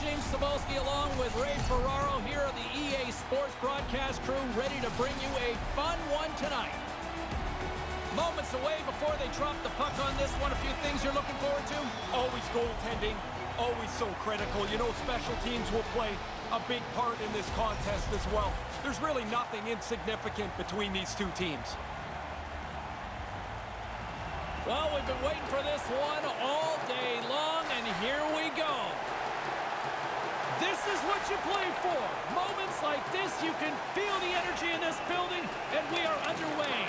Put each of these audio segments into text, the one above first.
James Cebulski along with Ray Ferraro here on the EA Sports broadcast crew, ready to bring you a fun one tonight. Moments away before they drop the puck on this one. A few things you're looking forward to? Always goaltending, always so critical. You know, special teams will play a big part in this contest as well. There's really nothing insignificant between these two teams. Well, we've been waiting for this one all day long, and here we go. This is what you play for. Moments like this, you can feel the energy in this building, and we are underway.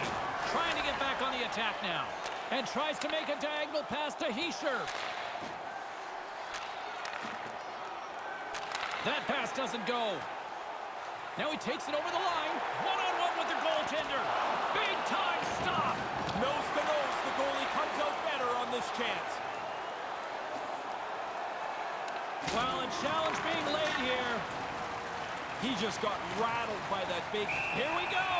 Trying to get back on the attack now. And tries to make a diagonal pass to Hischier. That pass doesn't go. Now he takes it over the line. One-on-one with the goaltender. Big time stop. Nose to nose, the goalie comes out better on this chance. Well, a challenge being laid here. He just got rattled by that big... Here we go.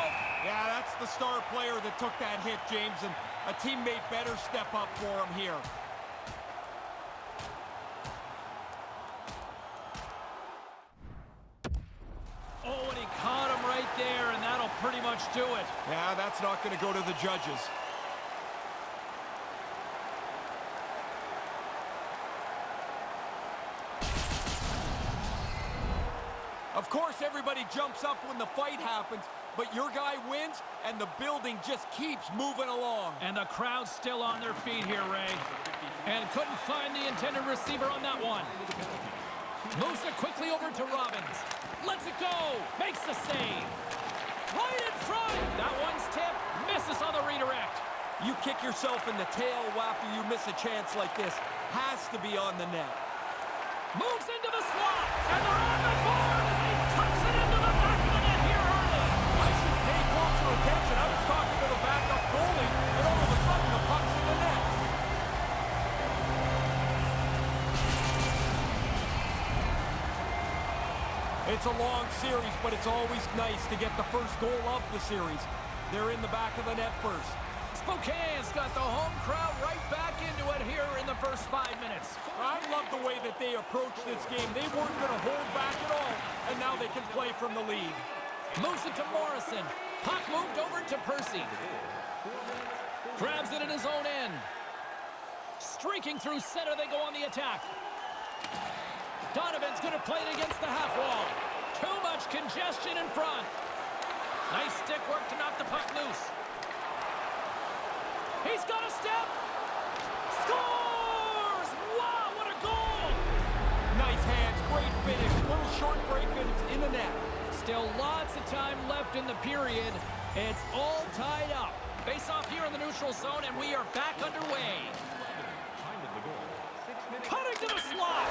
Yeah, that's the star player that took that hit, James, and a teammate better step up for him here. Oh, and he caught him right there, and that'll pretty much do it. Yeah, that's not going to go to the judges. Of course, everybody jumps up when the fight happens, but your guy wins, and the building just keeps moving along. And the crowd's still on their feet here, Ray. And couldn't find the intended receiver on that one. Moves it quickly over to Robbins. Lets it go. Makes the save. Right in front. That one's tipped. Misses on the redirect. You kick yourself in the tail after you miss a chance like this. Has to be on the net. Moves into the slot. And they're on the board. Tucks it into the back of the net here early. I should pay closer attention. I was talking to the backup goalie, and all of a sudden the puck's in the net. It's a long series, but it's always nice to get the first goal of the series. They're in the back of the net first. Spokane's got the home crowd right back into it here in the first 5 minutes. I love the way that they approached this game. They weren't going to hold back at all, and now they can play from the lead. Moves it to Morrison. Puck moved over to Percy. Grabs it in his own end. Streaking through center, they go on the attack. Donovan's going to play it against the half wall. Too much congestion in front. Nice stick work to knock the puck loose. He's got a step. Scores! Wow, what a goal! Nice hands, great finish. Little short break, and it's in the net. Still lots of time left in the period. It's all tied up. Face off here in the neutral zone, and we are back underway. Cutting to the slot.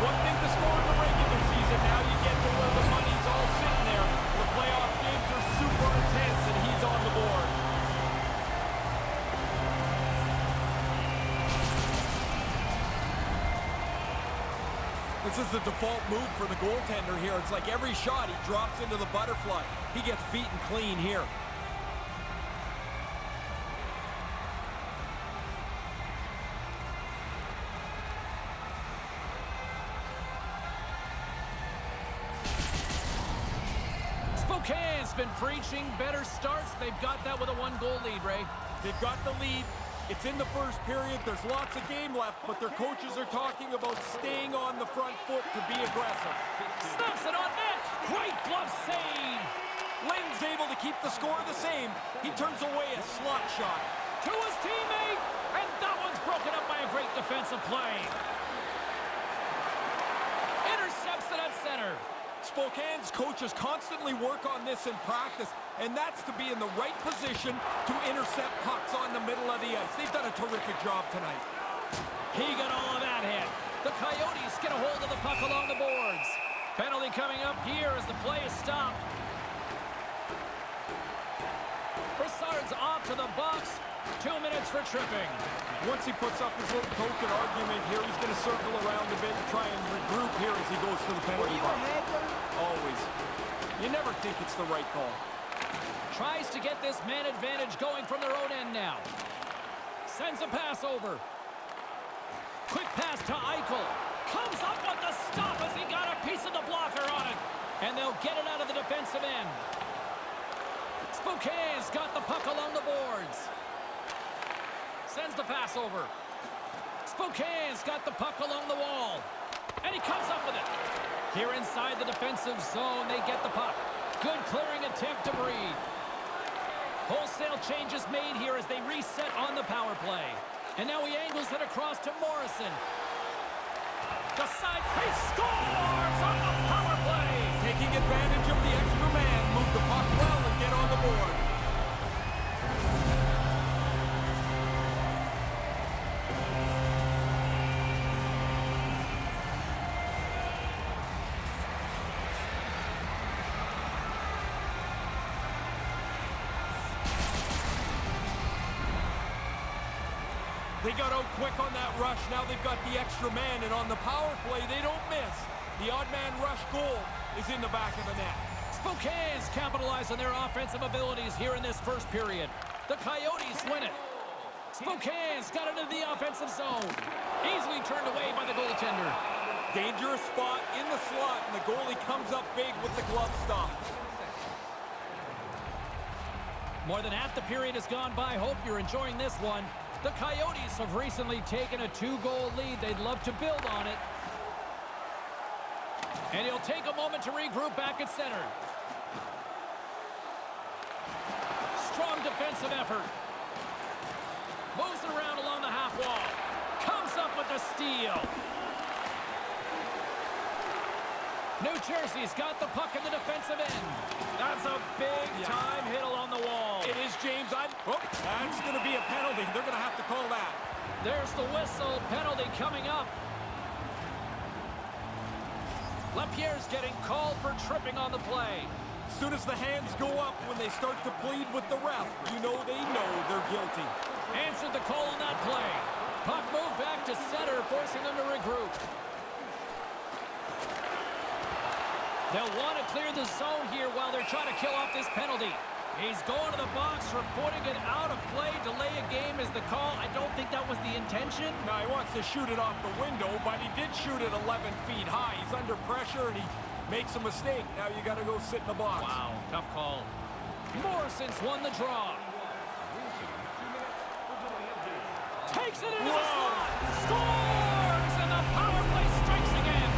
One thing to score in the regular season. Now you get to where the money's all sitting there. The playoff games are super intense, and he's on the board. This is the default move for the goaltender here. It's like every shot he drops into the butterfly. He gets beaten clean here. Spokane's been preaching better starts. They've got that with a 1-goal lead, Ray. They've got the lead. It's in the first period. There's lots of game left, but their coaches are talking about staying on the front foot to be aggressive. Snaps it on net. Great glove save. Lynn's able to keep the score the same. He turns away a slot shot. To his teammate, and that one's broken up by a great defensive play. Intercepts it at center. Spokane's coaches constantly work on this in practice, and that's to be in the right position to intercept pucks on the middle of the ice. They've done a terrific job tonight. He got all of that hit. The Coyotes get a hold of the puck along the boards. Penalty coming up here as the play is stopped. Brassard's off to the box. 2 minutes for tripping. Once he puts up his little token argument here, he's going to circle around a bit and try and regroup here as he goes to the penalty box. Always. You never think it's the right call. Tries to get this man advantage going from their own end now. Sends a pass over. Quick pass to Eichel. Comes up with the stop as he got a piece of the blocker on it. And they'll get it out of the defensive end. Spokane's got the puck along the boards. Sends the pass over. Spokane's got the puck along the wall. And he comes up with it. Here inside the defensive zone, they get the puck. Good clearing attempt to breathe. Wholesale changes made here as they reset on the power play. And now he angles it across to Morrison. Decides he scores on the power play. Taking advantage of the extra man, move the puck well and get on the board. They got out quick on that rush. Now they've got the extra man, and on the power play, they don't miss. The odd man rush goal is in the back of the net. Spokane's capitalize on their offensive abilities here in this first period. The Coyotes win it. Spokane's got it into the offensive zone. Easily turned away by the goaltender. Dangerous spot in the slot, and the goalie comes up big with the glove stop. More than half the period has gone by. Hope you're enjoying this one. The Coyotes have recently taken a 2-goal lead. They'd love to build on it. And he'll take a moment to regroup back at center. Strong defensive effort. Moves it around along the half wall. Comes up with the steal. New Jersey's got the puck in the defensive end. That's a big-time hit along the wall. It is, James. That's going to be a penalty. They're going to have to call that. There's the whistle. Penalty coming up. LaPierre's getting called for tripping on the play. As soon as the hands go up when they start to plead with the ref, you know they know they're guilty. Answered the call on that play. Puck moved back to center, forcing them to regroup. They'll want to clear the zone here while they're trying to kill off this penalty. He's going to the box, reporting it out of play. Delay a game is the call. I don't think that was the intention. No, he wants to shoot it off the window, but he did shoot it 11 feet high. He's under pressure, and he makes a mistake. Now you got to go sit in the box. Wow, tough call. Morrison's won the draw. Takes it into the slot. Scores! And the power play strikes again.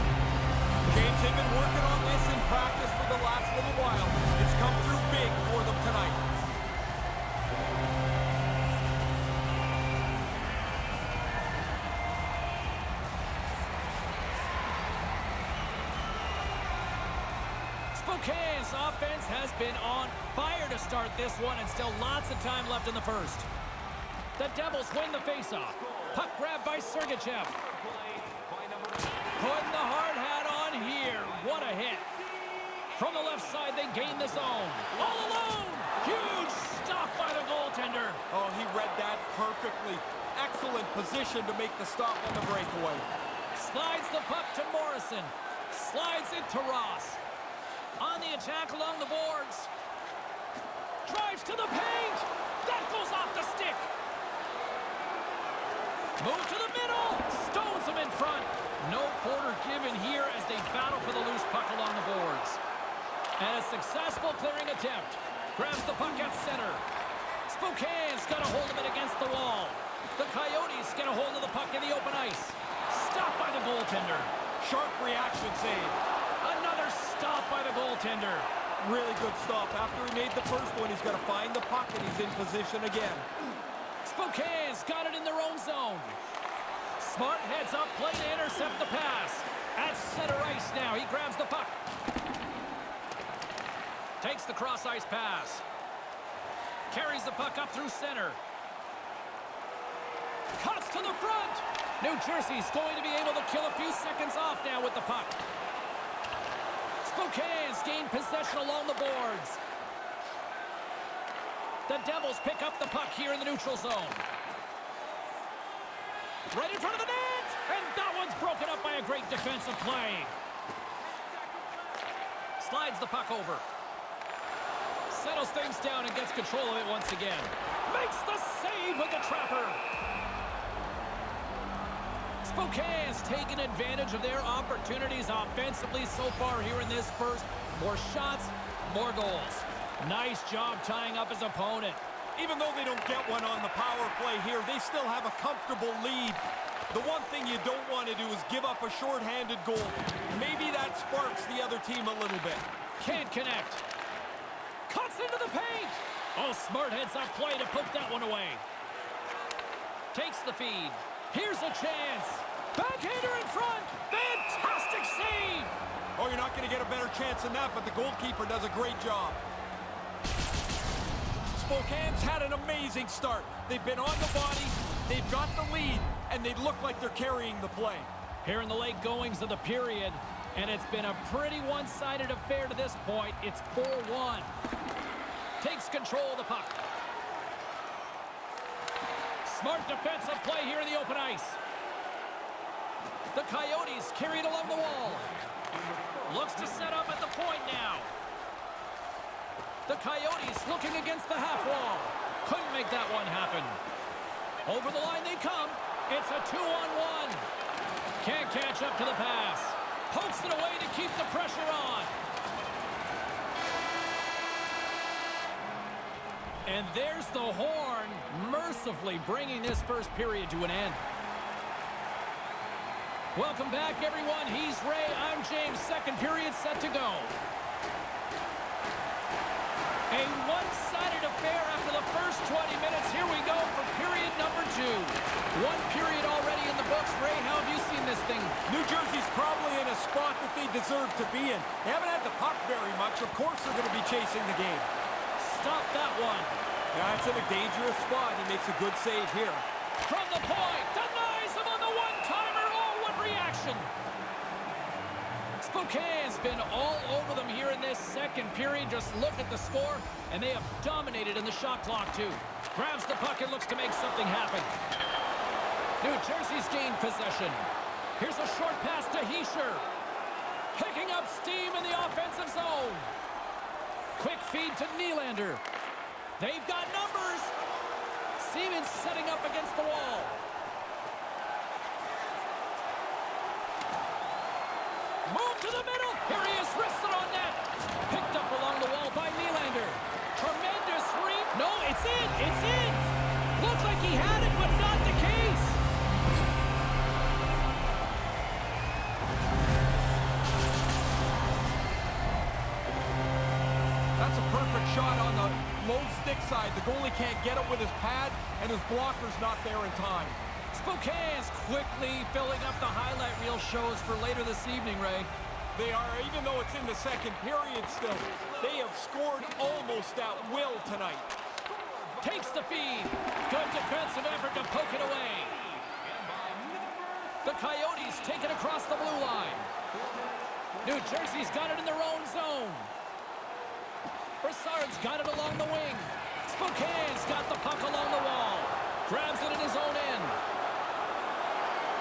James, they've been working on this in practice for the last little while. It's come through big for them tonight. Spokane's offense has been on fire to start this one, and still lots of time left in the first. The Devils win the faceoff. Puck grab by Sergachev. Putting the hard hat on here. What a hit. From the left side, they gain the zone. All alone. Huge stop by the goaltender. Oh, he read that perfectly. Excellent position to make the stop on the breakaway. Slides the puck to Morrison. Slides it to Ross. On the attack along the boards. Drives to the paint. That goes off the stick. Move to the middle. Stones him in front. No quarter given here as they battle for the loose puck along the boards. And a successful clearing attempt. Grabs the puck at center. Spokane's got a hold of it against the wall. The Coyotes get a hold of the puck in the open ice. Stopped by the goaltender. Sharp reaction save. Another stop by the goaltender. Really good stop. After he made the first one, he's got to find the puck, and he's in position again. Spokane's got it in their own zone. Smart heads up, play to intercept the pass. At center ice now, he grabs the puck. Takes the cross-ice pass. Carries the puck up through center. Cuts to the front. New Jersey's going to be able to kill a few seconds off now with the puck. Spokane's gained possession along the boards. The Devils pick up the puck here in the neutral zone. Right in front of the net! And that one's broken up by a great defensive play. Slides the puck over. Settles things down and gets control of it once again. Makes the save with the trapper. Spokane's taken advantage of their opportunities offensively so far here in this first. More shots, more goals. Nice job tying up his opponent. Even though they don't get one on the power play here, they still have a comfortable lead. The one thing you don't want to do is give up a shorthanded goal. Maybe that sparks the other team a little bit. Can't connect. Cuts into the paint. Oh, smart heads-up play to poke that one away. Takes the feed. Here's a chance. Backhander in front. Fantastic save. Oh, you're not going to get a better chance than that, but the goalkeeper does a great job. Spokane's had an amazing start. They've been on the body, they've got the lead, and they look like they're carrying the play. Here in the late goings of the period, and it's been a pretty one-sided affair to this point. It's 4-1. Takes control of the puck. Smart defensive play here in the open ice. The Coyotes carry it along the wall. Looks to set up at the point now. The Coyotes looking against the half wall. Couldn't make that one happen. Over the line they come. It's a 2-on-1. Can't catch up to the pass. Pokes it away to keep the pressure on. And there's the horn, mercifully bringing this first period to an end. Welcome back, everyone. He's Ray. I'm James. Second period set to go. A one-sided affair after the first 20 minutes. Here we go for period number 2. One period already in the books. Ray, how have you seen this thing? New Jersey's probably in a spot that they deserve to be in. They haven't had the puck very much. Of course they're going to be chasing the game. Stop that one. Yeah, it's in a dangerous spot. He makes a good save here. From the point, denies him on the one-timer. Oh, what reaction. Spokane's been all over them here in this second period. Just look at the score, and they have dominated in the shot clock, too. Grabs the puck and looks to make something happen. New Jersey's gained possession. Here's a short pass to Heischer. Picking up steam in the offensive zone. Quick feed to Nylander. They've got numbers. Siemens setting up against the wall. Move to the middle. Here he is, wristed on net. Picked up along the wall by Nylander. Tremendous read. No, it's in. It's in. Looked like he had it, but not the case. That's a perfect shot on the low stick side. The goalie can't get it with his pad, and his blocker's not there in time. Spokane's quickly filling up the highlight reel shows for later this evening, Ray. They are, even though it's in the second period still, they have scored almost at will tonight. Takes the feed. Good defensive effort to poke it away. The Coyotes take it across the blue line. New Jersey's got it in their own zone. Brassard's got it along the wing. Spokane's got the puck along the wall. Grabs it in his own end.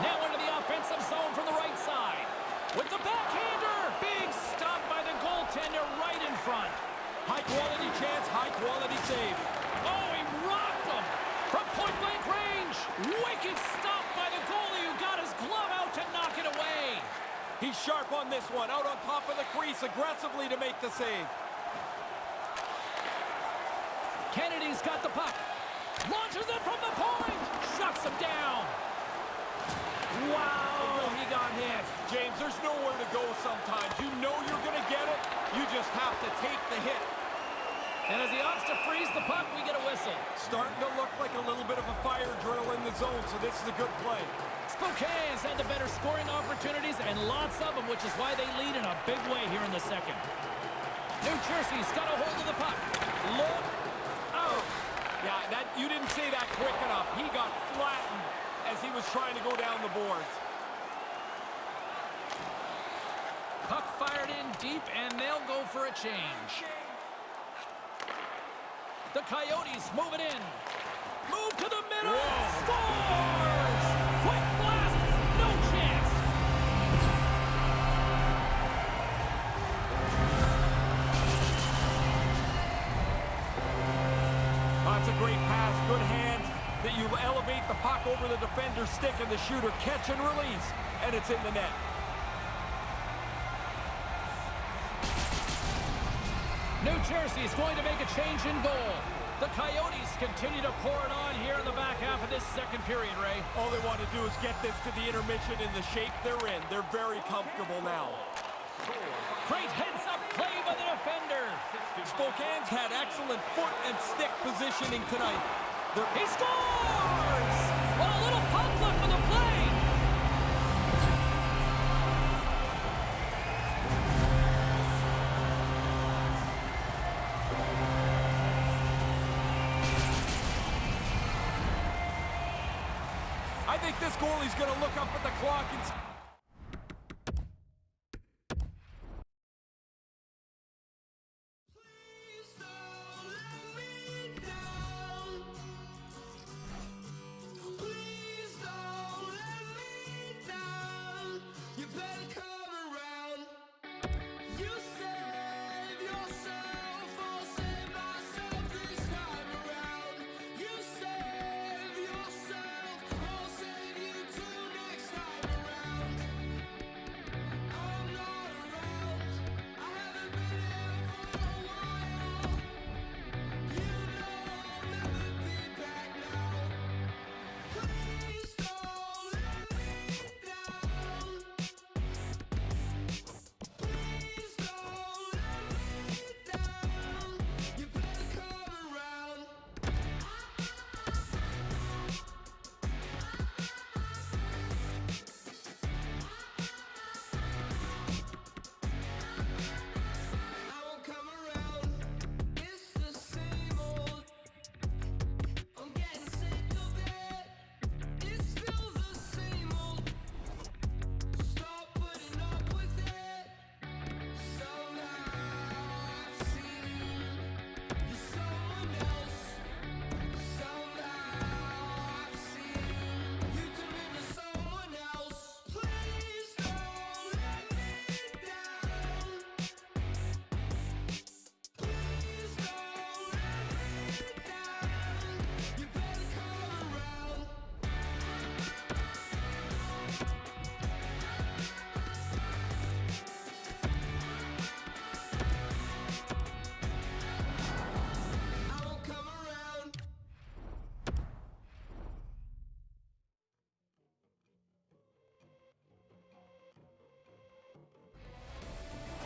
Now into the offensive zone from the right side. With the backhander. Big stop by the goaltender right in front. High quality chance, high quality save. Oh, he rocked him from point-blank range. Wicked stop by the goalie who got his glove out to knock it away. He's sharp on this one. Out on top of the crease aggressively to make the save. Kennedy's got the puck. Launches it from the point. Shuts him down. Wow, he got hit. James, there's nowhere to go sometimes. You know you're going to get it. You just have to take the hit. And as he opts to freeze the puck, we get a whistle. Starting to look like a little bit of a fire drill in the zone, so this is a good play. Spokane's had the better scoring opportunities and lots of them, which is why they lead in a big way here in the second. New Jersey's got a hold of the puck. Look out. Yeah, that you didn't say that quick enough. He got flattened as he was trying to go down the boards. Puck fired in deep, and they'll go for a change. The Coyotes move it in. Move to the middle. Whoa. Scores! Quick blast. No chance. That's a great pass. Good hands that you elevate elevate the puck over the defender's stick, and the shooter catch and release, and it's in the net. New Jersey is going to make a change in goal. The Coyotes continue to pour it on here in the back half of this second period, Ray. All they want to do is get this to the intermission in the shape they're in. They're very comfortable now. Great heads-up play by the defender. Spokane's had excellent foot and stick positioning tonight. He scores! What a little pump flip for the play! I think this goalie's going to look up at the clock and...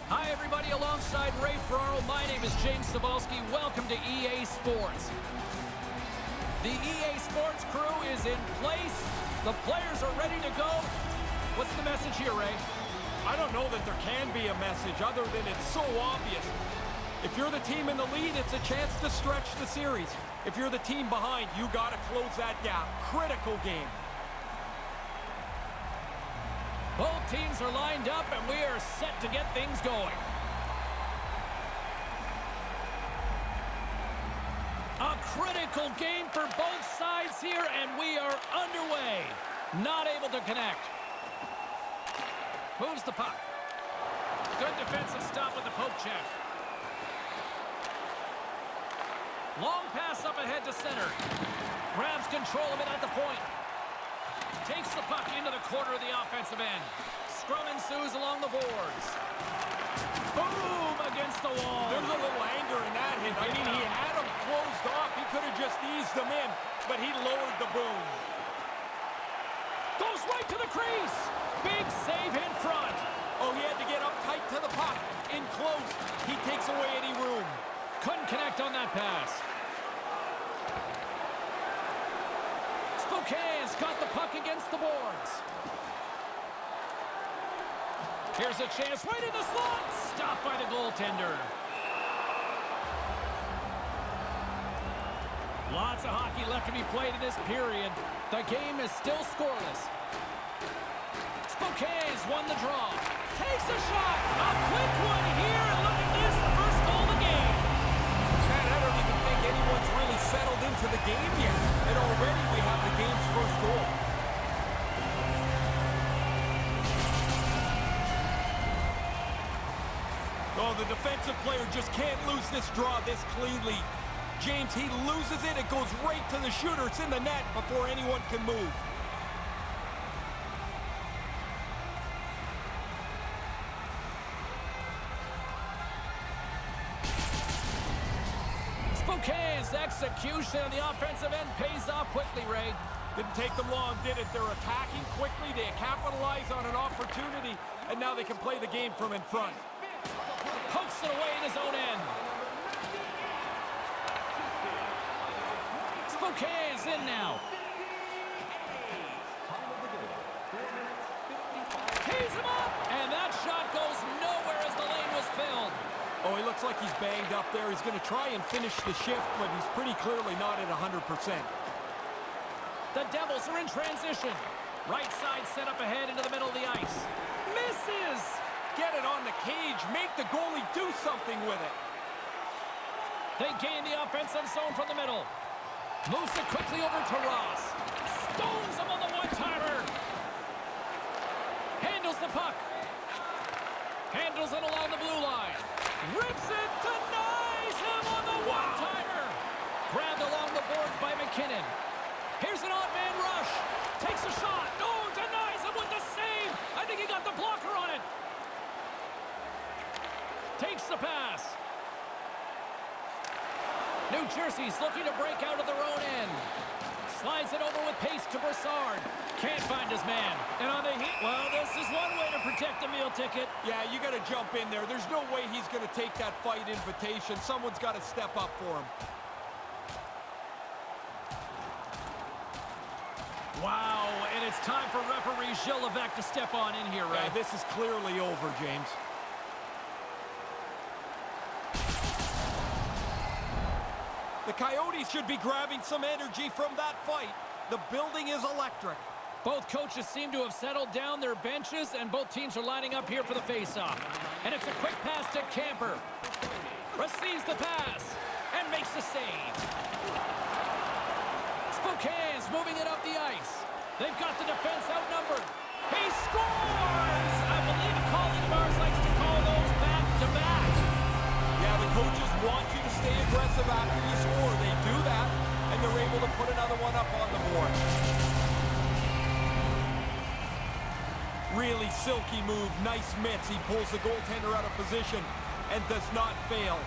Hi, everybody. Alongside Ray Ferraro, my name is James Cebulski. Welcome to EA Sports. The EA Sports crew is in place. The players are ready to go. What's the message here, Ray? I don't know that there can be a message other than it's so obvious. If you're the team in the lead, it's a chance to stretch the series. If you're the team behind, you got to close that gap. Critical game. Both teams are lined up, and we are set to get things going. A critical game for both sides here, and we are underway. Not able to connect. Moves the puck. Good defensive stop with the poke check. Long pass up ahead to center. Grabs control of it at the point. Takes the puck into the corner of the offensive end. Scrum ensues along the boards. Boom! Against the wall. There's a little anger in that hit. I mean, he had him closed off. He could have just eased him in, but he lowered the boom. Goes right to the crease. Big save in front. Oh, he had to get up tight to the puck. In close, he takes away any room. Couldn't connect on that pass. Spokane's got the puck against the boards. Here's a chance right in the slot. Stopped by the goaltender. Lots of hockey left to be played in this period. The game is still scoreless. Spokane's won the draw. Takes a shot. A quick one here. And look at this. The first goal of the game. Man, I don't even think anyone's really settled into the game yet. And already we have the game's first goal. Oh, the defensive player just can't lose this draw this cleanly. James, he loses it. It goes right to the shooter. It's in the net before anyone can move. Spokane's execution on the offensive end pays off quickly, Ray. Didn't take them long, did it? They're attacking quickly. They capitalize on an opportunity, and now they can play the game from in front. Pokes it away in his own end. Spokane's in now. Tees him up! And that shot goes nowhere as the lane was filled. Oh, he looks like he's banged up there. He's going to try and finish the shift, but he's pretty clearly not at 100%. The Devils are in transition. Right side set up ahead into the middle of the ice. Misses! Get it on the cage. Make the goalie do something with it. They gain the offensive zone from the middle. Moves it quickly over to Ross. Stones him on the one-timer. Handles the puck. Handles it along the blue line. Rips it. Denies him on the one-timer. Grabbed along the boards by McKinnon. Here's an odd-man rush. Takes a shot. No, denies him with the save. I think he got the blocker on it. Takes the pass. New Jersey's looking to break out of their own end. Slides it over with pace to Brassard. Can't find his man. And on the heat, well, this is one way to protect the meal ticket. Yeah, you got to jump in there. There's no way he's going to take that fight invitation. Someone's got to step up for him. Wow, and it's time for referee Gilles Levesque to step on in here, right? Yeah, this is clearly over, James. The Coyotes should be grabbing some energy from that fight. The building is electric. Both coaches seem to have settled down their benches, and both teams are lining up here for the faceoff. And it's a quick pass to Camper. Receives the pass and makes the save. Spokane's moving it up the ice. They've got the defense outnumbered. He scores! I believe a colleague of ours likes to call those back-to-back. Yeah, the coaches want you to stay aggressive after you score. They do that, and they're able to put another one up on the board. Really silky move, nice mitts. He pulls the goaltender out of position and does not fail.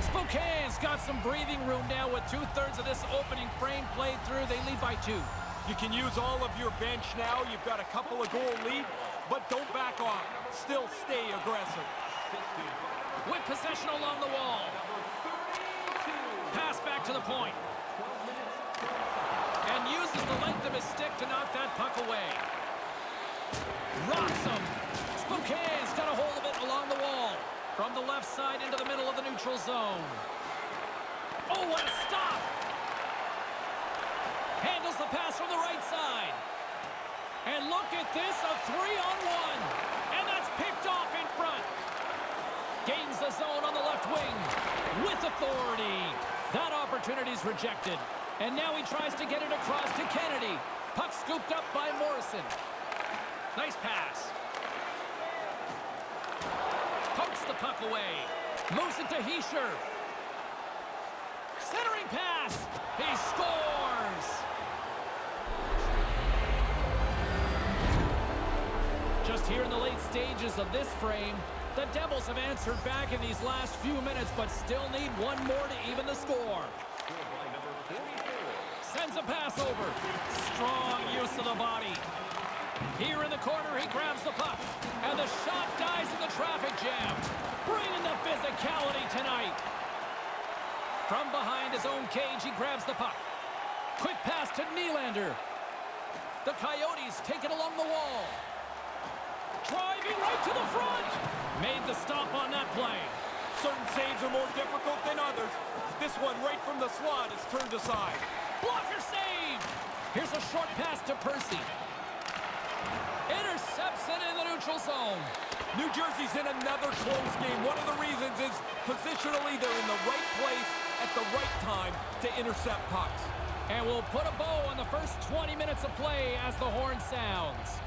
Spokane's got some breathing room now with 2/3 of this opening frame played through. They lead by 2. You can use all of your bench now. You've got a couple of goal lead, but don't back off. Still stay aggressive. With possession along the wall. Pass back to the point. And uses the length of his stick to knock that puck away. Rocks him. Spokane's got a hold of it along the wall. From the left side into the middle of the neutral zone. Oh, what a stop! Handles the pass from the right side. And look at this, a 3-on-1. And that's picked off in front. Gains the zone on the left wing with authority. That opportunity's rejected. And now he tries to get it across to Kennedy. Puck scooped up by Morrison. Nice pass. Pokes the puck away. Moves it to Hischier. Centering pass. He scores. Just here in the late stages of this frame, the Devils have answered back in these last few minutes, but still need one more to even the score. Sends a pass over. Strong use of the body. Here in the corner, he grabs the puck. And the shot dies in the traffic jam. Bringing the physicality tonight. From behind his own cage, he grabs the puck. Quick pass to Nylander. The Coyotes take it along the wall. Driving right to the front. Made the stop on that play. Certain saves are more difficult than others. This one right from the slot is turned aside. Blocker save. Here's a short pass to Percy. Intercepts it in the neutral zone. New Jersey's in another close game. One of the reasons is positionally they're in the right place at the right time to intercept pucks. And we'll put a bow on the first 20 minutes of play as the horn sounds.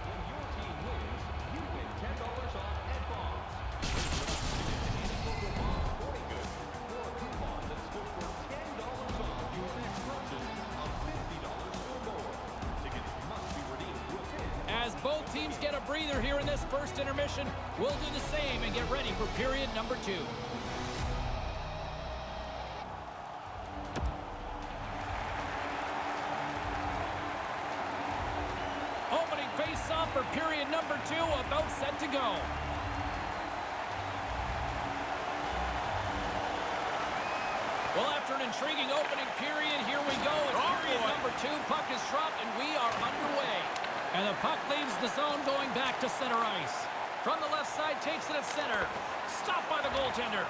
When your team wins, you win $10 off at Bob's. Sporting goods for a coupon that's good for $10 off your next purchase of $50 or more. Tickets must be redeemed within. As both teams get a breather here in this first intermission, we'll do the same and get ready for period number 2. Opening face-off for period number 2, about set to go. Well, after an intriguing opening period, here we go. It's period number 2. Puck is dropped, and we are underway. And the puck leaves the zone going back to center ice. From the left side, takes it at center. Stopped by the goaltender.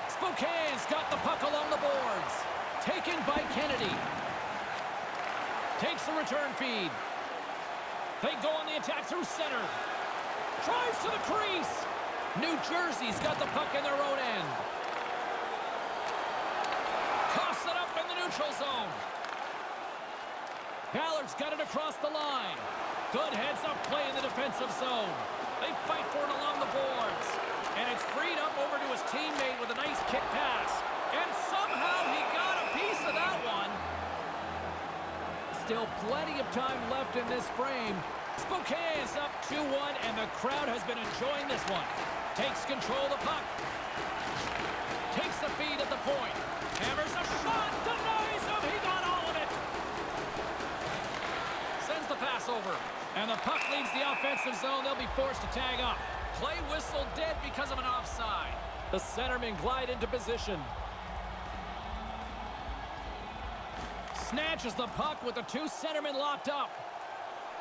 Spokane's got the puck along the boards. Taken by Kennedy. Takes the return feed. They go on the attack through center. Drives to the crease. New Jersey's got the puck in their own end. Coughs it up in the neutral zone. Ballard's got it across the line. Good heads-up play in the defensive zone. They fight for it along the boards. And it's freed up over to his teammate with a nice kick pass. And somehow he got a piece of that one. Still plenty of time left in this frame. Spokane is up 2-1, and the crowd has been enjoying this one. Takes control of the puck. Takes the feed at the point. Hammers a shot. Denies him. He got all of it. Sends the pass over. And the puck leaves the offensive zone. They'll be forced to tag up. Play whistle dead because of an offside. The centermen glide into position. Snatches the puck with the 2 centermen locked up.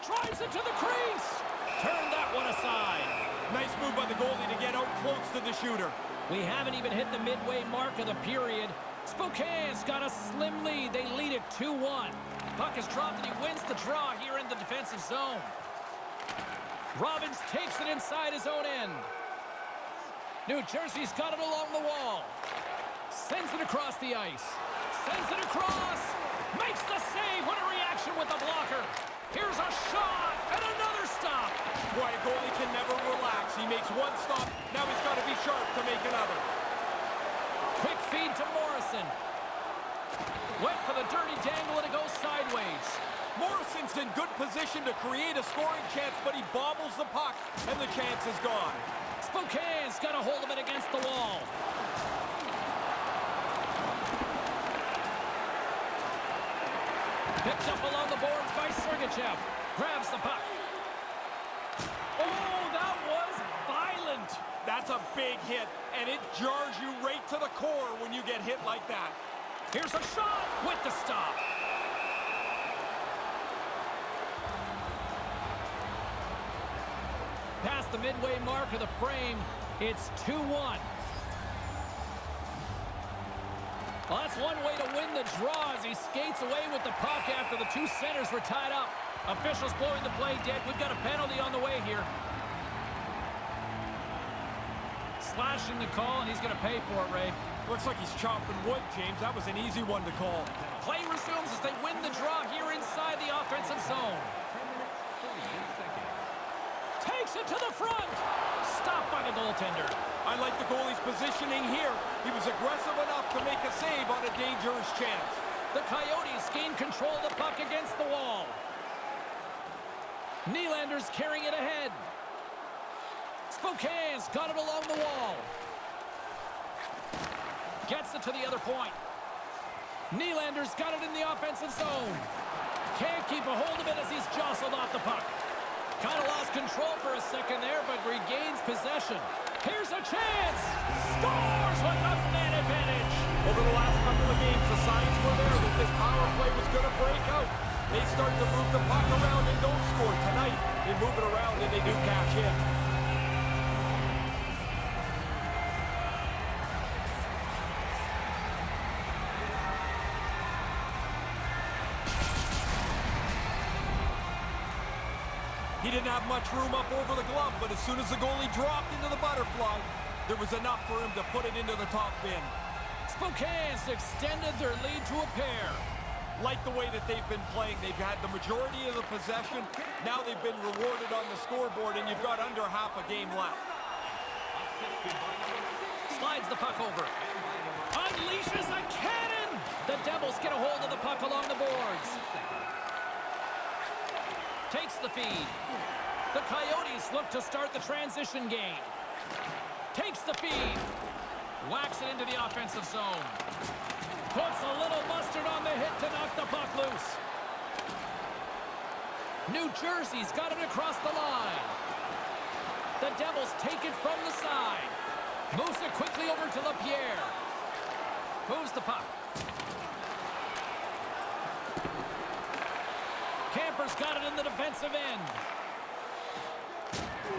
Drives it to the crease. Turned that one aside. Nice move by the goalie to get out close to the shooter. We haven't even hit the midway mark of the period. Spokane's got a slim lead. They lead it 2-1. Puck is dropped and he wins the draw here in the defensive zone. Robbins takes it inside his own end. New Jersey's got it along the wall. Sends it across the ice. Sends it across. Makes the save. What a reaction with the blocker. Here's a shot and another stop. Boy, a goalie can never relax. He makes one stop. Now he's got to be sharp to make another. Quick feed to Morrison. Went for the dirty dangle and it goes sideways. Morrison's in good position to create a scoring chance, but he bobbles the puck, and the chance is gone. Spokane's got a hold of it against the wall. Picked up along the boards by Sergachev. Grabs the puck. Oh, that was violent. That's a big hit, and it jars you right to the core when you get hit like that. Here's a shot with the stop. Past the midway mark of the frame, it's 2-1. Well, that's one way to win the draw as he skates away with the puck after the 2 centers were tied up. Officials blowing the play dead. We've got a penalty on the way here. Slashing the call, and he's going to pay for it, Ray. Looks like he's chopping wood, James. That was an easy one to call. Play resumes as they win the draw here inside the offensive zone. Takes it to the front. Stopped by the goaltender. I like the goalie's positioning here. He was aggressive enough to make a save on a dangerous chance. The Coyotes gain control of the puck against the wall. Nylander's carrying it ahead. Spokane's got it along the wall. Gets it to the other point. Nylander's got it in the offensive zone. Can't keep a hold of it as he's jostled off the puck. Kind of lost control for a second there, but regains possession. Here's a chance. Scores with a man advantage. Over the last couple of games, the signs were there that this power play was going to break out. They start to move the puck around and don't score. Tonight, they move it around and they do cash in. He didn't have much room up over the glove, but as soon as the goalie dropped into the butterfly, there was enough for him to put it into the top bin. Spokane's extended their lead to a pair. like the way that they've been playing. They've had the majority of the possession. Now they've been rewarded on the scoreboard, and you've got under half a game left. Slides the puck over. Unleashes a cannon! The Devils get a hold of the puck along the boards. Takes the feed. The Coyotes look to start the transition game. Takes the feed. Whacks it into the offensive zone. Puts a little mustard on the hit to knock the puck loose. New Jersey's got it across the line. The Devils take it from the side. Moves it quickly over to LaPierre. Moves the puck. Camper's got it in the defensive end.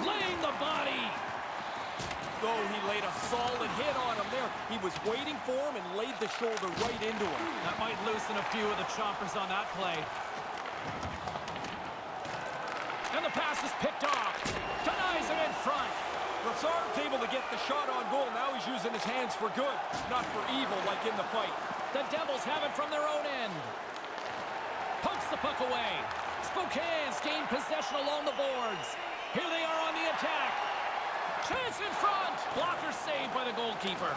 Laying the body. Oh, he laid a solid hit on him there. He was waiting for him and laid the shoulder right into him. That might loosen a few of the choppers on that play. And the pass is picked off. Denies it in front. Brassard's able to get the shot on goal. Now he's using his hands for good, not for evil like in the fight. The Devils have it from their own end. Pokes the puck away. Spokane's gained possession along the boards. Here they are on the attack. Chance in front. Blocker saved by the goalkeeper.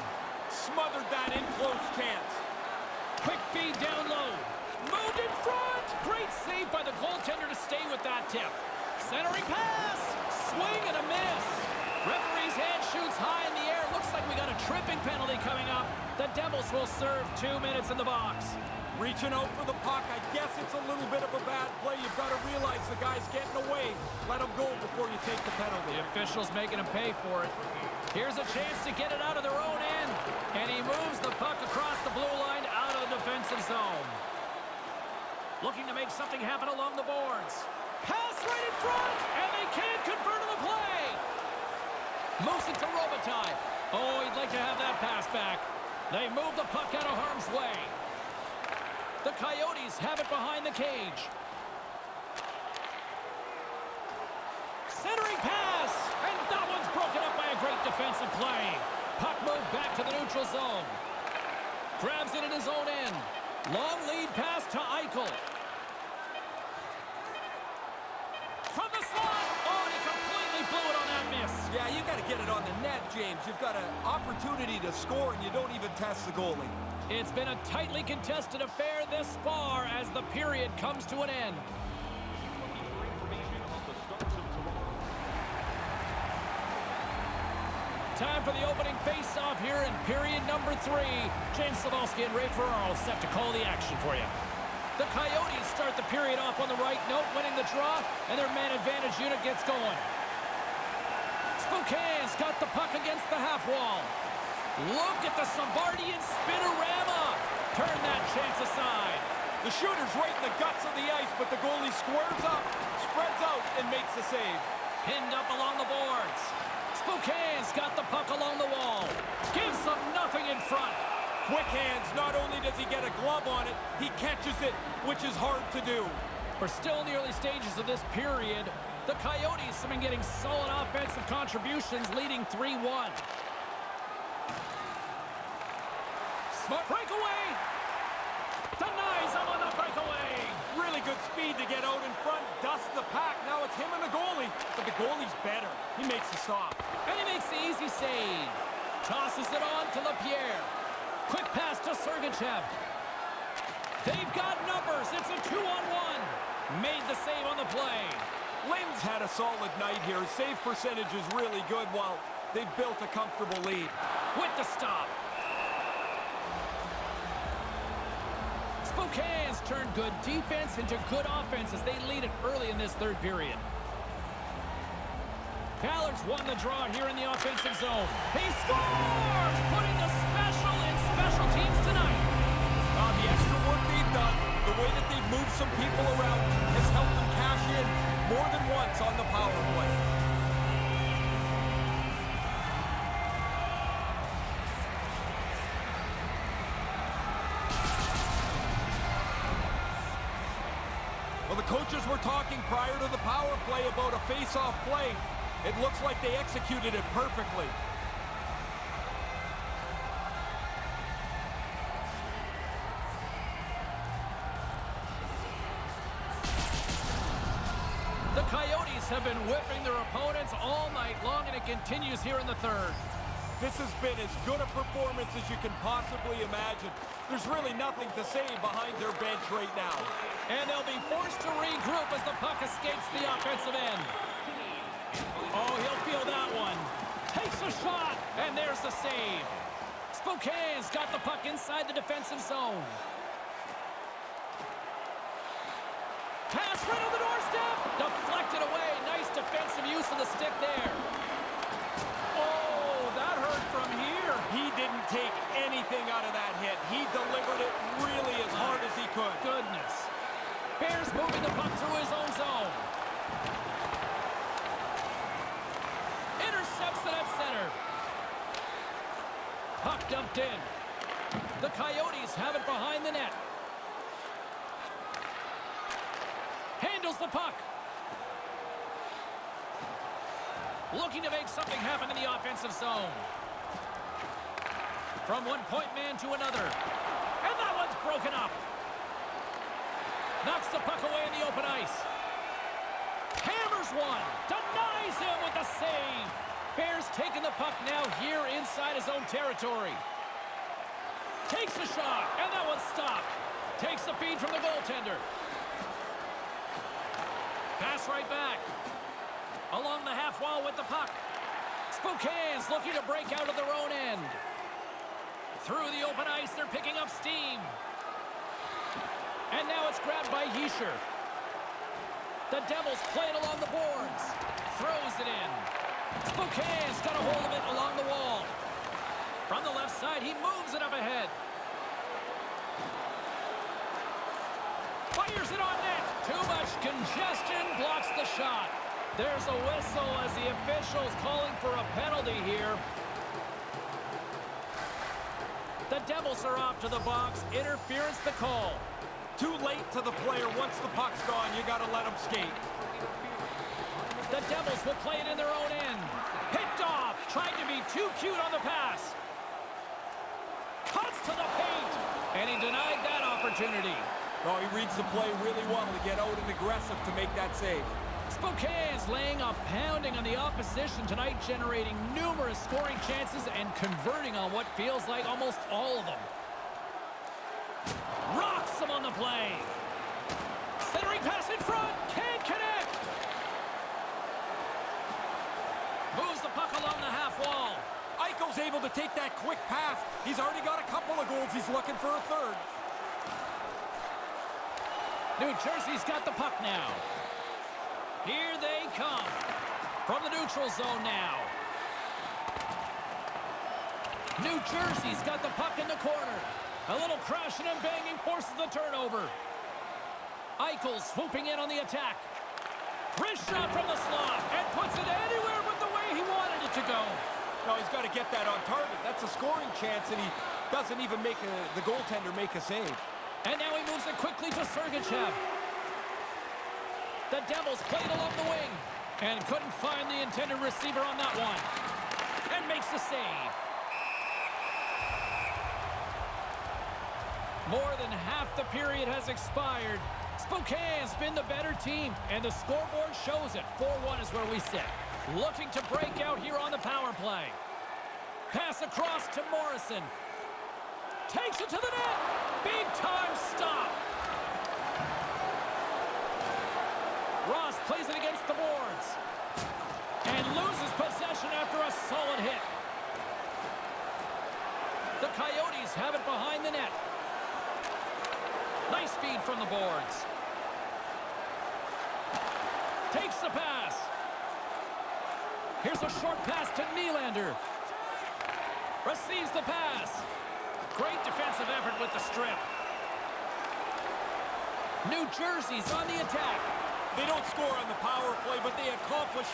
Smothered that in close chance. Quick feed down low. Moved in front. Great save by the goaltender to stay with that tip. Centering pass. Swing and a miss. Referee's hand shoots high in the air. Looks like we got a tripping penalty coming up. The Devils will serve 2 minutes in the box. Reaching out for the puck. I guess it's a little bit of a bad play. You've got to realize the guy's getting away. Let him go before you take the penalty. The official's making him pay for it. Here's a chance to get it out of their own end. And he moves the puck across the blue line out of the defensive zone. Looking to make something happen along the boards. Pass right in front. And they can't convert on the play. Moves it to Robitaille. Oh, he'd like to have that pass back. They move the puck out of harm's way. The Coyotes have it behind the cage. Centering pass. And that one's broken up by a great defensive play. Puck moved back to the neutral zone. Grabs it in his own end. Long lead pass to Eichel. From the slot. Oh, and he completely blew it on that miss. Yeah, you got to get it on the net, James. You've got an opportunity to score, and you don't even test the goalie. It's been a tightly contested affair this far as the period comes to an end. Time for the opening face-off here in period number 3. James Cybulski and Ray Ferraro set to call the action for you. The Coyotes start the period off on the right note, winning the draw, and their man advantage unit gets going. Spokane's got the puck against the half wall. Look at the Savardian spinorama. Turn that chance aside. The shooter's right in the guts of the ice, but the goalie squares up, spreads out, and makes the save. Pinned up along the boards. Spokane's got the puck along the wall. Gives them nothing in front. Quick hands. Not only does he get a glove on it, he catches it, which is hard to do. We're still in the early stages of this period. The Coyotes have been getting solid offensive contributions, leading 3-1. Smart breakaway. Denies him on the breakaway. Really good speed to get out in front, dust the pack. Now it's him and the goalie, but the goalie's better. He makes the stop. And he makes the easy save. Tosses it on to LaPierre. Quick pass to Sergachev. They've got numbers. It's a 2-on-1. Made the save on the play. Lynn's had a solid night here. Save percentage is really good while they've built a comfortable lead. With the stop. Spokane's turned good defense into good offense as they lead it early in this third period. Ballard's won the draw here in the offensive zone. He scores! Putting the special in special teams tonight. The extra work they've done, the way that they've moved some people around, has helped them cash in more than once on the power play. Well, the coaches were talking prior to the power play about a face-off play. It looks like they executed it perfectly. have been whipping their opponents all night long, and it continues here in the third. This has been as good a performance as you can possibly imagine. There's really nothing to say behind their bench right now. And they'll be forced to regroup as the puck escapes the offensive end. Oh, he'll feel that one. Takes a shot, and there's the save. Spokane's got the puck inside the defensive zone. Pass right on the doorstep. Deflected away. Nice defensive use of the stick there. Oh, that hurt from here. He didn't take anything out of that hit. He delivered it really as hard as he could. Goodness. Bears moving the puck through his own zone. Intercepts it at center. Puck dumped in. The Coyotes have it behind the net. Handles the puck. Looking to make something happen in the offensive zone. From one point man to another. And that one's broken up. Knocks the puck away in the open ice. Hammers one. Denies him with the save. Bears taking the puck now here inside his own territory. Takes a shot. And that one's stopped. Takes the feed from the goaltender. Pass right back. Along the half wall with the puck. Spokane's looking to break out of their own end. Through the open ice, they're picking up steam. And now it's grabbed by Hischier. The Devils play it along the boards. Throws it in. Spokane's got a hold of it along the wall. From the left side, he moves it up ahead. Fires it on net. Too much congestion blocks the shot. There's a whistle as the official's calling for a penalty here. The Devils are off to the box. Interference the call. Too late to the player. Once the puck's gone, you got to let him skate. The Devils will play it in their own end. Picked off. Tried to be too cute on the pass. Cuts to the paint. And he denied that opportunity. Oh, he reads the play really well to get out and aggressive to make that save. Spokane's laying a pounding on the opposition tonight, generating numerous scoring chances and converting on what feels like almost all of them. Rocks him on the play. Centering pass in front. Can't connect. Moves the puck along the half wall. Eichel's able to take that quick pass. He's already got a couple of goals. He's looking for a third. New Jersey's got the puck now. Here they come. From the neutral zone now. New Jersey's got the puck in the corner. A little crashing and banging forces the turnover. Eichel swooping in on the attack. Wrist shot from the slot and puts it anywhere but the way he wanted it to go. No, he's got to get that on target. That's a scoring chance, and he doesn't even make the goaltender make a save. And now he moves it quickly to Sergachev. The Devils played along the wing and couldn't find the intended receiver on that one. And makes the save. More than half the period has expired. Spokane's been the better team, and the scoreboard shows it. 4-1 is where we sit. Looking to break out here on the power play. Pass across to Morrison. Takes it to the net. Big time stop. Ross plays it against the boards. And loses possession after a solid hit. The Coyotes have it behind the net. Nice feed from the boards. Takes the pass. Here's a short pass to Nylander. Receives the pass. Great defensive effort with the strip. New Jersey's on the attack. They don't score on the power play, but they accomplish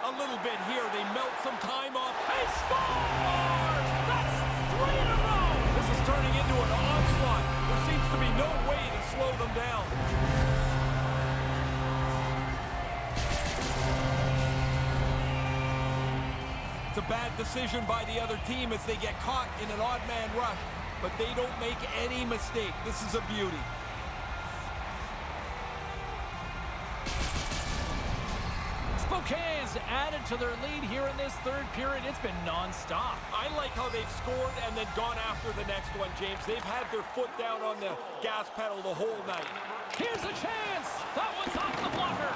a little bit here. They melt some time off. They score! That's 3 in a row! This is turning into an onslaught. There seems to be no way to slow them down. It's a bad decision by the other team as they get caught in an odd man rush, but they don't make any mistake. This is a beauty. Spokane's added to their lead here in this third period. It's been non-stop. I like how they've scored and then gone after the next one, James. They've had their foot down on the gas pedal the whole night. Here's a chance. That one's off the blocker.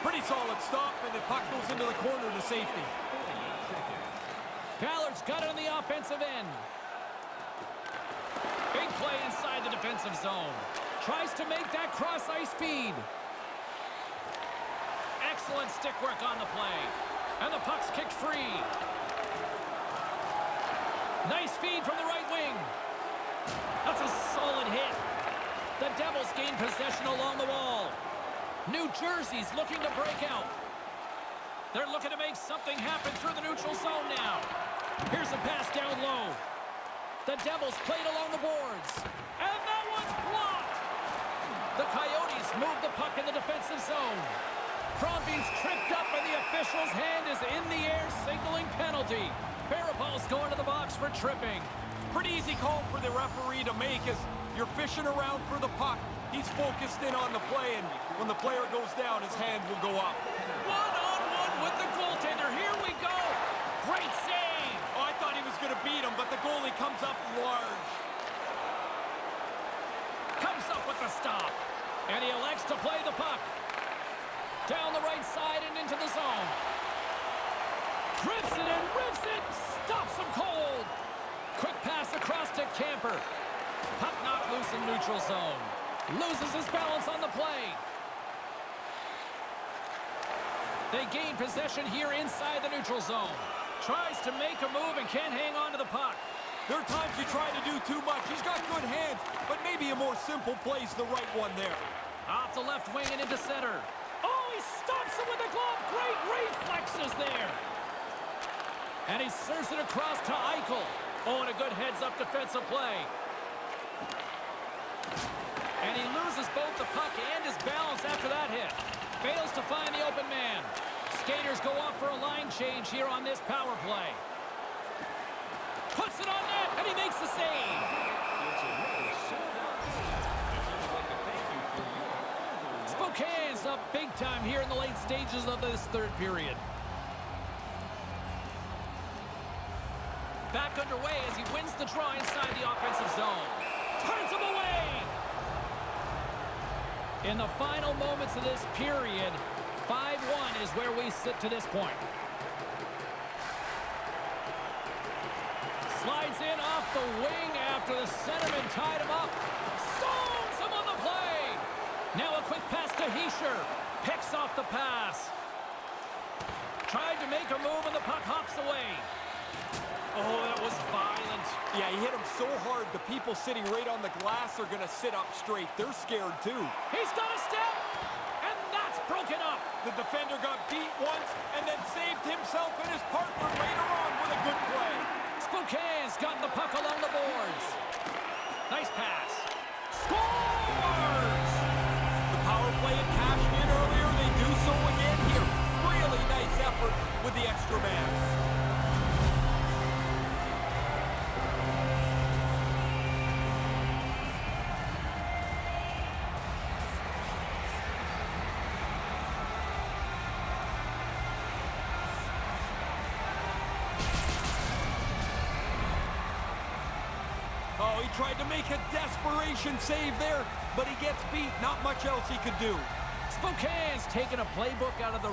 Pretty solid stop, and the puck goes into the corner to safety. Ballard's got it on the offensive end. Big play inside the defensive zone. Tries to make that cross-ice feed. Excellent stick work on the play. And the puck's kicked free. Nice feed from the right wing. That's a solid hit. The Devils gain possession along the wall. New Jersey's looking to break out. They're looking to make something happen through the neutral zone now. Here's a pass down low. The Devils played along the boards. And that one's blocked. The Coyotes move the puck in the defensive zone. Crombie's tripped up and the official's hand is in the air signaling penalty. Baraball's going to the box for tripping. Pretty easy call for the referee to make as you're fishing around for the puck. He's focused in on the play, and when the player goes down, his hand will go up. One-on-one with the goaltender. Here we go. Great save. Oh, I thought he was going to beat him, but the goalie comes up large. Comes up with the stop. And he elects to play the puck. Down the right side and into the zone. Grips it and rips it. Stops him cold. Quick pass across to Camper. Puck knocked loose in neutral zone. Loses his balance on the play. They gain possession here inside the neutral zone. Tries to make a move and can't hang on to the puck. There are times you try to do too much. He's got good hands, but maybe a more simple play's the right one there. Off the left wing and into center. Oh, he stops him with a glove. Great reflexes there. And he serves it across to Eichel. Oh, and a good heads-up defensive play. And he loses both the puck and his balance after that hit. Fails to find the open man. Skaters go off for a line change here on this power play. Puts it on net, and he makes the save. Spokane's up big time here in the late stages of this third period. Back underway as he wins the draw inside the offensive zone. Turns him away. In the final moments of this period, 5-1 is where we sit to this point. Slides in off the wing after the centerman tied him up. Stones him on the play. Now a quick pass to Hischier. Picks off the pass. Tried to make a move and the puck hops away. Oh, that was violent. Yeah, he hit him so hard, the people sitting right on the glass are going to sit up straight. They're scared, too. He's got a step, and that's broken up. The defender got beat once and then saved himself and his partner later on with a good play. Spokane's got the puck along the boards. Nice pass. Scores! The power play had cashed in earlier. They do so again here. Really nice effort with the extra man. Oh, he tried to make a desperation save there, but he gets beat. Not much else he could do. Spokane's taking a playbook out of the...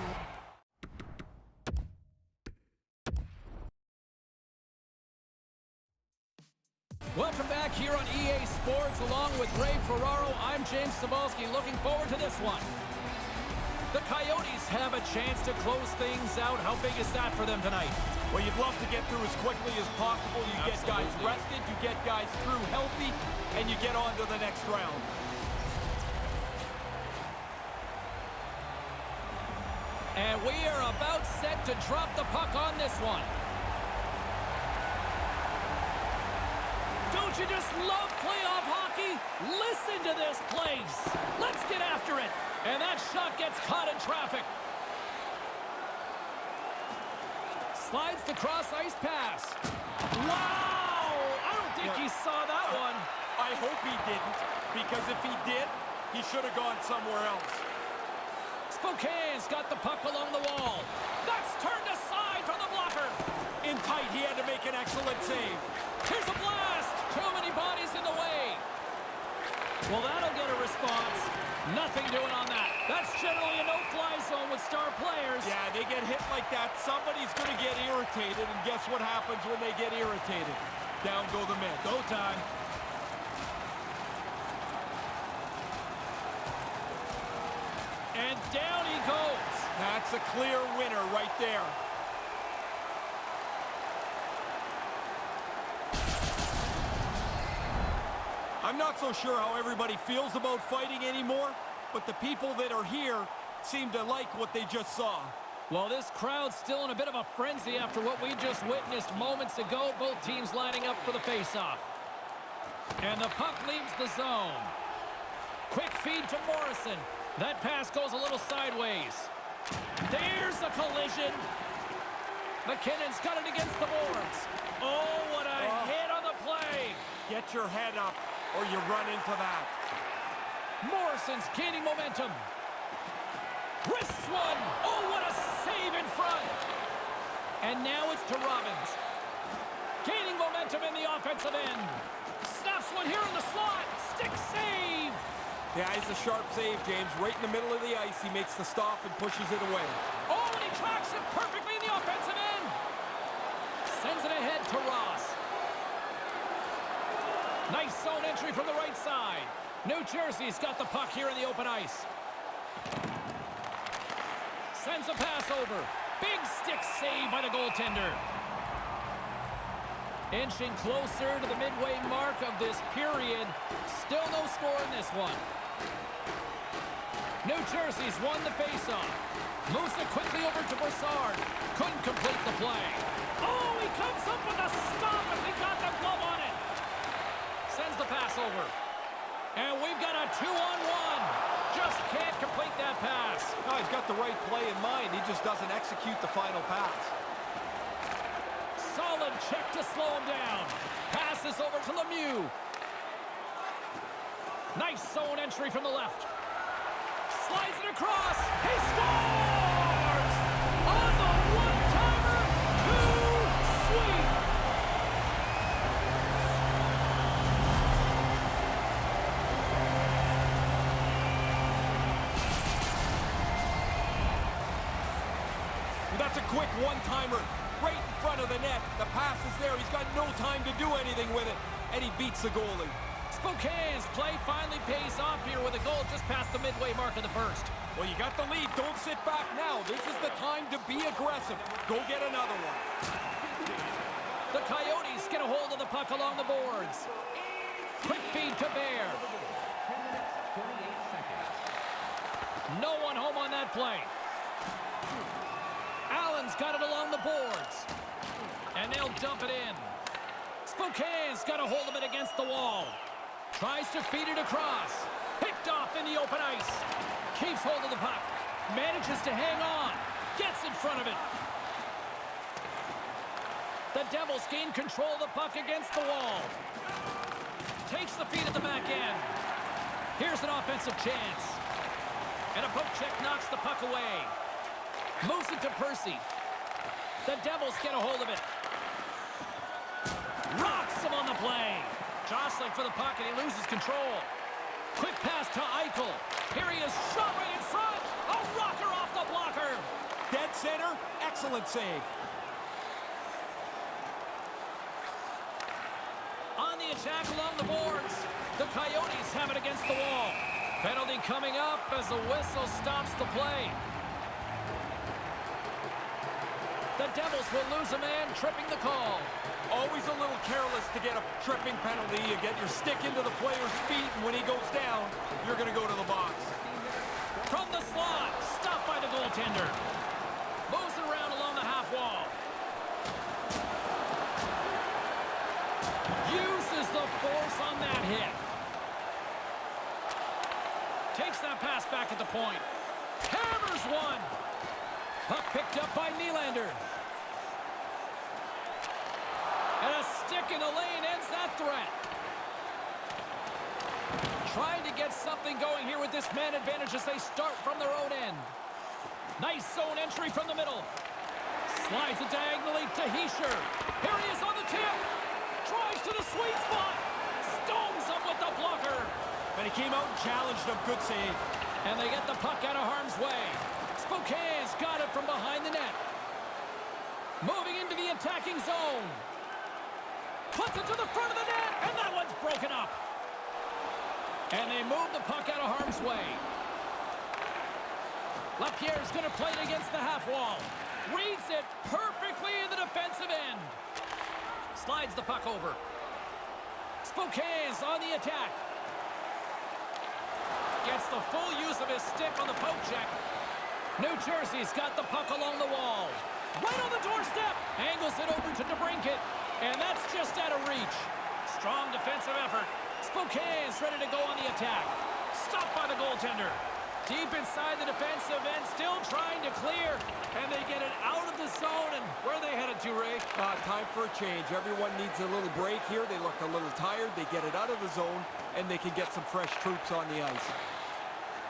Welcome back here on EA Sports. Along with Ray Ferraro, I'm James Cebulski. Looking forward to this one. The Coyotes have a chance to close things out. How big is that for them tonight? Well, you'd love to get through as quickly as possible. You get guys rested, you get guys through healthy, and you get on to the next round. And we are about set to drop the puck on this one. Don't you just love playoff hockey? Listen to this place. Let's get after it. And that shot gets caught in traffic. Slides the cross-ice pass. Wow! I don't think he saw that one. I hope he didn't, because if he did, he should have gone somewhere else. Spokane's got the puck along the wall. That's turned aside from the blocker. In tight, he had to make an excellent save. Here's a blast. Too many bodies in the way. Well, that'll get a response. Nothing doing on that. That's generally a no-fly zone with star players. Yeah, they get hit like that, somebody's going to get irritated, and guess what happens when they get irritated? Down go the men. Go time. And down he goes. That's a clear winner right there. I'm not so sure how everybody feels about fighting anymore, but the people that are here seem to like what they just saw. Well, this crowd's still in a bit of a frenzy after what we just witnessed moments ago. Both teams lining up for the face-off. And the puck leaves the zone. Quick feed to Morrison. That pass goes a little sideways. There's a collision. McKinnon's got it against the boards. Oh, what a hit on the play. Get your head up, or you run into that. Morrison's gaining momentum. Wrists one. Oh, what a save in front. And now it's to Robbins. Gaining momentum in the offensive end. Snaps one here in the slot. Stick save. Yeah, it's a sharp save, James. Right in the middle of the ice, he makes the stop and pushes it away. Oh, and he tracks it perfectly in the offensive end. Sends it ahead to Ross. Nice zone entry from the right side. New Jersey's got the puck here in the open ice. Sends a pass over. Big stick save by the goaltender. Inching closer to the midway mark of this period. Still no score in this one. New Jersey's won the faceoff. Moves it quickly over to Bedard. Couldn't complete the play. Oh, he comes up with a stop as he got the glove on it. Sends the pass over. And we've got a 2-on-1. Just can't complete that pass. No, he's got the right play in mind. He just doesn't execute the final pass. Solid check to slow him down. Passes over to Lemieux. Nice zone entry from the left. Slides it across. He scores! On the one-timer. Too sweet. That's a quick one-timer. Right in front of the net. The pass is there. He's got no time to do anything with it. And he beats the goalie. Spokane's play finally pays off here with a goal just past the midway mark of the first. Well, you got the lead. Don't sit back now. This is the time to be aggressive. Go get another one. The Coyotes get a hold of the puck along the boards. Quick feed to Bear. No one home on that play. Allen's got it along the boards. And they'll dump it in. Spokane's got a hold of it against the wall. Tries to feed it across. Picked off in the open ice. Keeps hold of the puck. Manages to hang on. Gets in front of it. The Devils gain control of the puck against the wall. Takes the feed at the back end. Here's an offensive chance. And a poke check knocks the puck away. Moves it to Percy. The Devils get a hold of it. Rocks him on the play. Jostling for the puck, and he loses control. Quick pass to Eichel. Here he is, shot right in front. A rocker off the blocker. Dead center. Excellent save. On the attack along the boards. The Coyotes have it against the wall. Penalty coming up as the whistle stops the play. The Devils will lose a man, tripping the call. Always a little careless to get a tripping penalty. You get your stick into the player's feet, and when he goes down, you're going to go to the box. From the slot, stopped by the goaltender. Moves it around along the half wall. Uses the force on that hit. Takes that pass back at the point. Hammers one. Puck picked up by Nylander. And a stick in the lane ends that threat. Trying to get something going here with this man advantage as they start from their own end. Nice zone entry from the middle. Slides it diagonally to Heischer. Here he is on the tip. Drives to the sweet spot. Stones him with the blocker. And he came out and challenged him. Good save. And they get the puck out of harm's way. Spokane's got it from behind the net. Moving into the attacking zone. Puts it to the front of the net, and that one's broken up. And they move the puck out of harm's way. LaPierre's going to play it against the half wall. Reads it perfectly in the defensive end. Slides the puck over. Spokane's on the attack. Gets the full use of his stick on the poke check. New Jersey's got the puck along the wall. Right on the doorstep. Angles it over to DeBrincat. And that's just out of reach. Strong defensive effort. Spokane's ready to go on the attack. Stopped by the goaltender. Deep inside the defensive end, still trying to clear. And they get it out of the zone. And where are they headed to, Ray? Time for a change. Everyone needs a little break here. They look a little tired. They get it out of the zone, and they can get some fresh troops on the ice.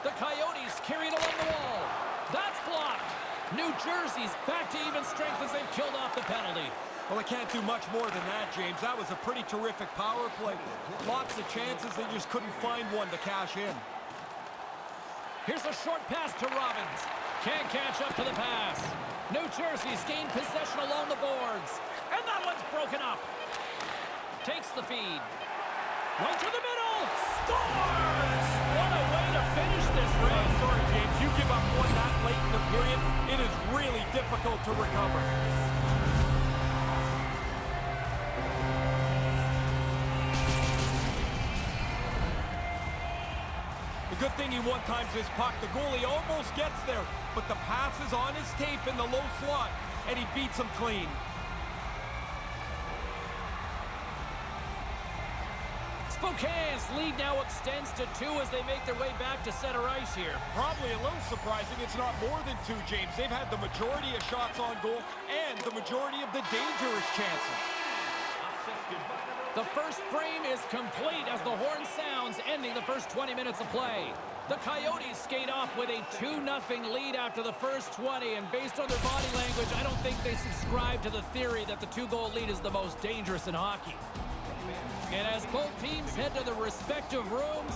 The Coyotes carry it along the wall. That's blocked. New Jersey's back to even strength as they've killed off the penalty. Well, they can't do much more than that, James. That was a pretty terrific power play. Lots of chances. They just couldn't find one to cash in. Here's a short pass to Robbins. Can't catch up to the pass. New Jersey's gained possession along the boards. And that one's broken up. Takes the feed. Right to the middle. Scores! What a way to finish this, Ray. Sorry, James. You give up one that late in the period, it is really difficult to recover. Good thing he one-times his puck. The goalie almost gets there, but the pass is on his tape in the low slot, and he beats him clean. Spokane's lead now extends to 2 as they make their way back to center ice here. Probably a little surprising it's not more than 2, James. They've had the majority of shots on goal and the majority of the dangerous chances. The first frame is complete as the horn sounds, ending the first 20 minutes of play. The Coyotes skate off with a 2-0 lead after the first 20, and based on their body language, I don't think they subscribe to the theory that the 2-goal lead is the most dangerous in hockey. And as both teams head to their respective rooms,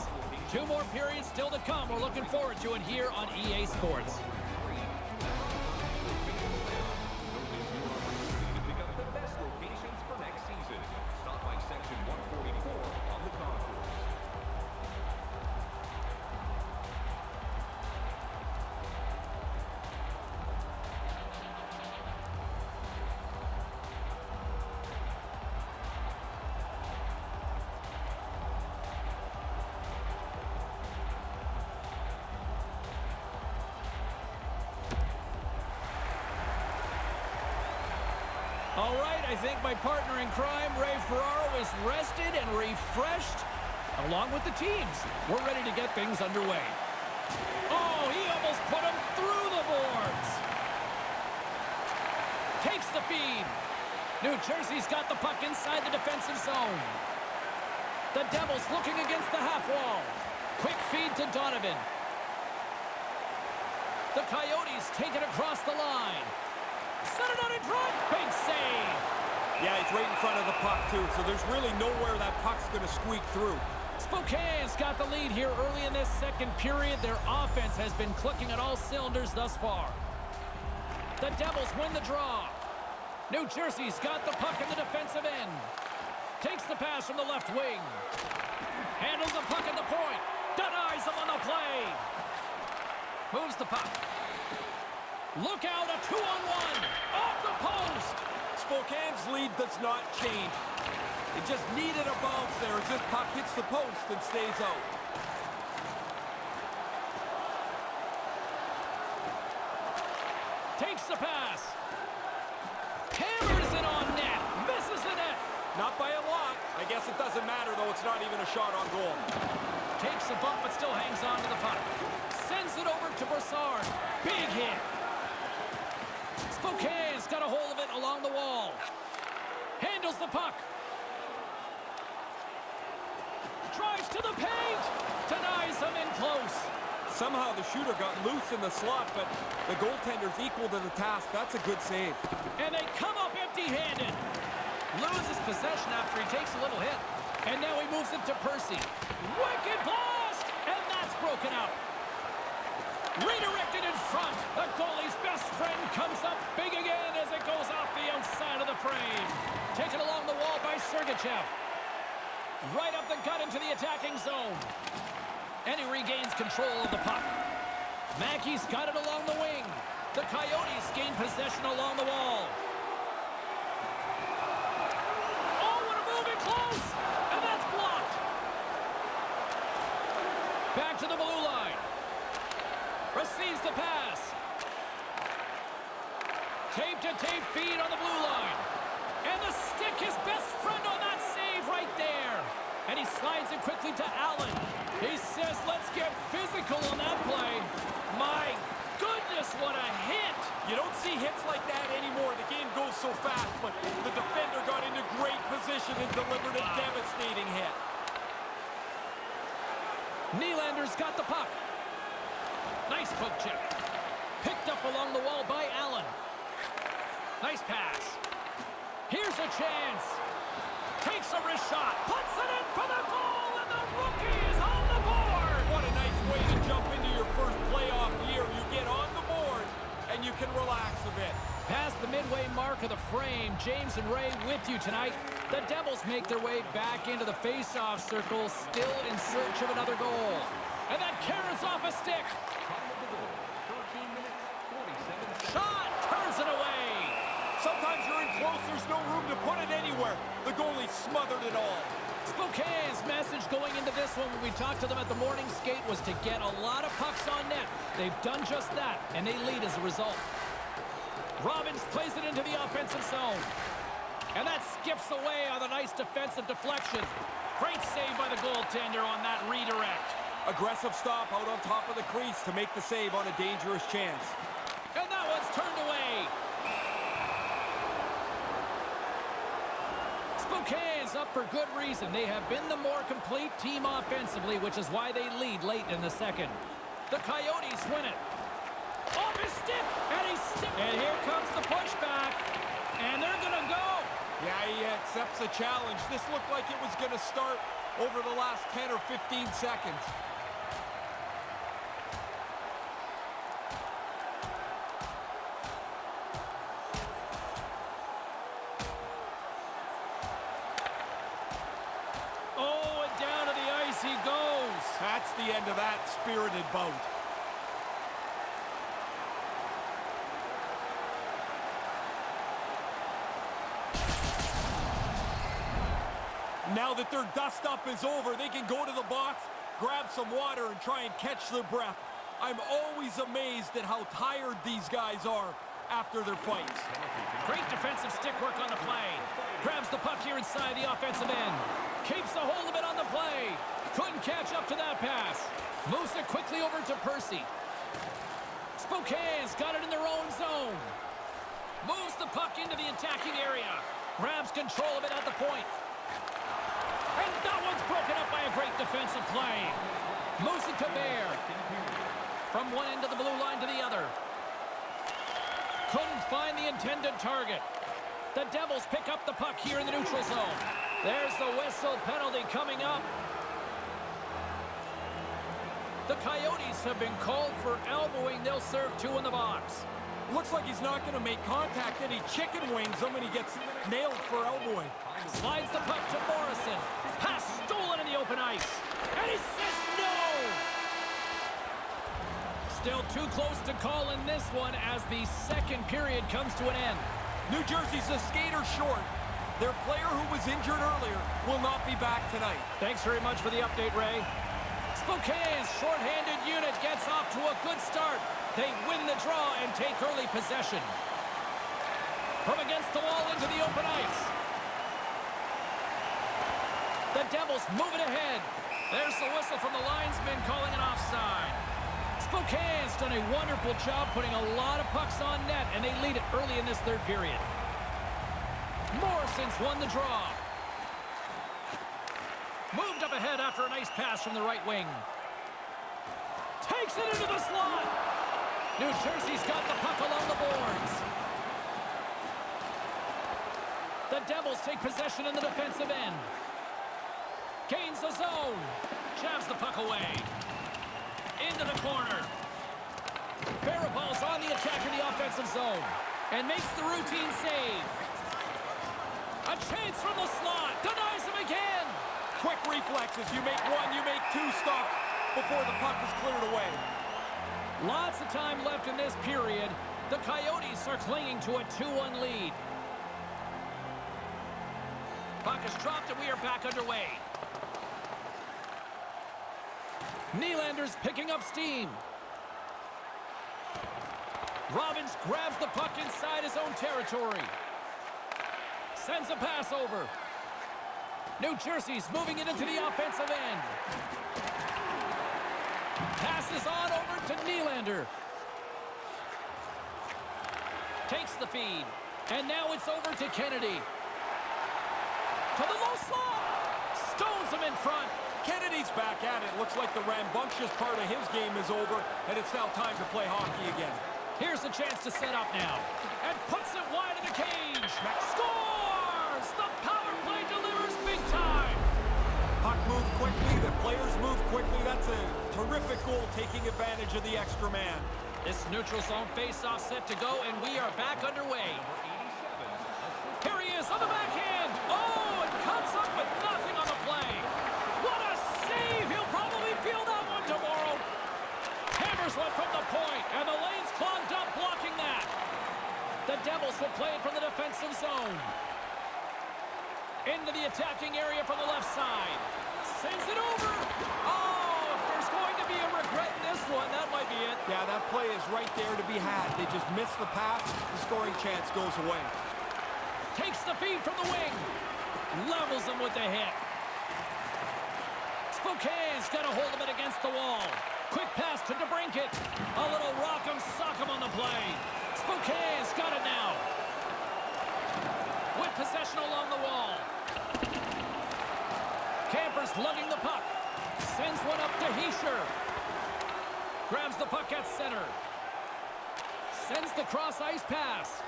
2 more periods still to come. We're looking forward to it here on EA Sports. All right, I think my partner in crime, Ray Ferraro, is rested and refreshed, along with the teams. We're ready to get things underway. Oh, he almost put him through the boards. Takes the feed. New Jersey's got the puck inside the defensive zone. The Devils looking against the half wall. Quick feed to Donovan. The Coyotes take it across the line. Set it out in front. Big save. Yeah, he's right in front of the puck, too, so there's really nowhere that puck's going to squeak through. Spokane's got the lead here early in this second period. Their offense has been clicking on all cylinders thus far. The Devils win the draw. New Jersey's got the puck in the defensive end. Takes the pass from the left wing. Handles the puck at the point. Denies him on the play. Moves the puck. Look out, a 2-on-1. Off the post. Spokane's lead does not change. It just needed a bounce there as this puck hits the post and stays out. Takes the pass. Hammers it on net. Misses the net. Not by a lot. I guess it doesn't matter, though. It's not even a shot on goal. Takes a bump, but still hangs on to the puck. Sends it over to Broussard. Big hit. Spokane's got a hold of it along the wall. Handles the puck. Drives to the paint. Denies him in close. Somehow the shooter got loose in the slot, but the goaltender's equal to the task. That's a good save. And they come up empty-handed. Loses possession after he takes a little hit. And now he moves it to Percy. Wicked blast! And that's broken out. Redirected in front. The goalie's best friend comes up big again as it goes off the outside of the frame. Taken along the wall by Sergachev. Right up the gut into the attacking zone. And he regains control of the puck. Mackey's got it along the wing. The Coyotes gain possession along the wall. Oh, what a move in close! And that's blocked. Back to the blue line. Receives the pass. Tape-to-tape feed on the blue line. And the stick, his best friend on that save right there. And he slides it quickly to Allen. He says, let's get physical on that play. My goodness, what a hit. You don't see hits like that anymore. The game goes so fast, but the defender got into great position and delivered a devastating hit. Nylander's got the puck. Nice poke check. Picked up along the wall by Allen. Nice pass. Here's a chance. Takes a wrist shot. Puts it in for the goal, and the rookie is on the board. What a nice way to jump into your first playoff year. You get on the board, and you can relax a bit. Past the midway mark of the frame, James and Ray with you tonight. The Devils make their way back into the face-off circle, still in search of another goal. And that carries off a stick. Shot turns it away. Sometimes you're in close, there's no room to put it anywhere. The goalie smothered it all. Spokane's message going into this one when we talked to them at the morning skate was to get a lot of pucks on net. They've done just that, and they lead as a result. Robbins plays it into the offensive zone. And that skips away on a nice defensive deflection. Great save by the goaltender on that redirect. Aggressive stop out on top of the crease to make the save on a dangerous chance. And that one's turned away. Spokane's up for good reason. They have been the more complete team offensively, which is why they lead late in the second. The Coyotes win it. Off his stick, and he's stick. And here comes the pushback. And they're gonna go. Yeah, he accepts the challenge. This looked like it was gonna start over the last 10 or 15 seconds. Oh, and down to the ice he goes. That's the end of that spirited bout. Now that their dust-up is over, they can go to the box, grab some water, and try and catch their breath. I'm always amazed at how tired these guys are after their fights. Great defensive stick work on the play. Grabs the puck here inside the offensive end. Keeps a hold of it on the play. Couldn't catch up to that pass. Moves it quickly over to Percy. Spokane's got it in their own zone. Moves the puck into the attacking area. Grabs control of it at the point. And that one's broken up by a great defensive play. Moves it to Bear. From one end of the blue line to the other. Couldn't find the intended target. The Devils pick up the puck here in the neutral zone. There's the whistle, penalty coming up. The Coyotes have been called for elbowing. They'll serve two in the box. Looks like he's not going to make contact, and he chicken wings him, and he gets nailed for elbowing. Slides the puck to Morrison. Pass stolen in the open ice. And he says no! Still too close to call in this one as the second period comes to an end. New Jersey's a skater short. Their player who was injured earlier will not be back tonight. Thanks very much for the update, Ray. Spokane's shorthanded unit gets off to a good start. They win the draw and take early possession. From against the wall into the open ice. The Devils move it ahead. There's the whistle from the linesman calling an offside. Spokane's done a wonderful job putting a lot of pucks on net, and they lead it early in this third period. Morrison's won the draw. Moved up ahead after a nice pass from the right wing. Takes it into the slot. New Jersey's got the puck along the boards. The Devils take possession in the defensive end. Gains the zone. Jabs the puck away. Into the corner. Baraball's on the attack in the offensive zone. And makes the routine save. A chance from the slot. Denies him again. Quick reflexes. You make one, you make two stops before the puck is cleared away. Lots of time left in this period. The Coyotes are clinging to a 2-1 lead. Puck is dropped and we are back underway. Nylander's picking up steam. Robbins grabs the puck inside his own territory. Sends a pass over. New Jersey's moving it into the offensive end. Passes on over to Nylander. Takes the feed. And now it's over to Kennedy. To the low slot. Stones him in front. Kennedy's back at it. Looks like the rambunctious part of his game is over, and it's now time to play hockey again. Here's a chance to set up now. And puts it wide of the cage. Scores! The power play delivers big time. Puck moved quickly. The players move quickly. That's a terrific goal, taking advantage of the extra man. This neutral zone face-off set to go, and we are back underway. Here he is on the backhand. Oh, and comes up with nothing on the play. What a save! He'll probably feel that one tomorrow. Hammers one from the point, and the lane's clogged up blocking that. The Devils will play it from the defensive zone. Into the attacking area from the left side. Sends it over. Oh, if there's going to be a regret in this one, that might be it. Yeah, that play is right there to be had. They just missed the pass. The scoring chance goes away. Takes the feed from the wing. Levels him with the hit. Spokane's got a hold of it against the wall. Quick pass to DeBrincat. A little rock'em sock'em on the play. Spokane's got it now. With possession along the wall. Camper's lugging the puck. Sends one up to Hischier. Grabs the puck at center. Sends the cross-ice pass.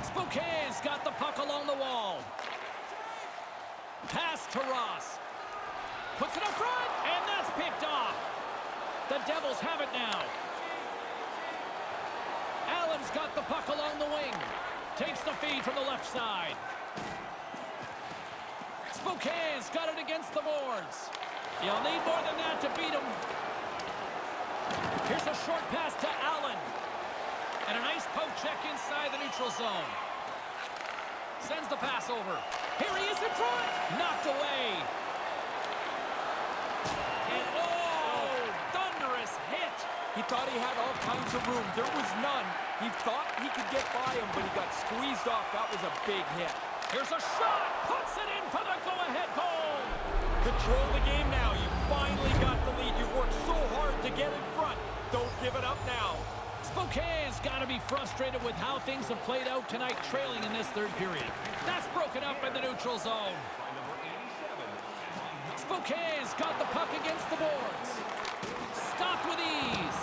Spokane's got the puck along the wall. Pass to Ross. Puts it up front, and that's picked off. The Devils have it now. Allen's got the puck along the wing. Takes the feed from the left side. Spokane's got it against the boards. You'll need more than that to beat him. Here's a short pass to Allen. And a nice poke check inside the neutral zone. Sends the pass over. Here he is in front. Knocked away. And oh, thunderous hit. He thought he had all kinds of room. There was none. He thought he could get by him, but he got squeezed off. That was a big hit. Here's a shot. Puts it in for the go-ahead goal. Control the game now. You finally got the lead. You've worked so hard to get in front. Don't give it up now. Spokane's got to be frustrated with how things have played out tonight, trailing in this third period. That's broken up in the neutral zone. Spokane's got the puck against the boards. Stopped with ease.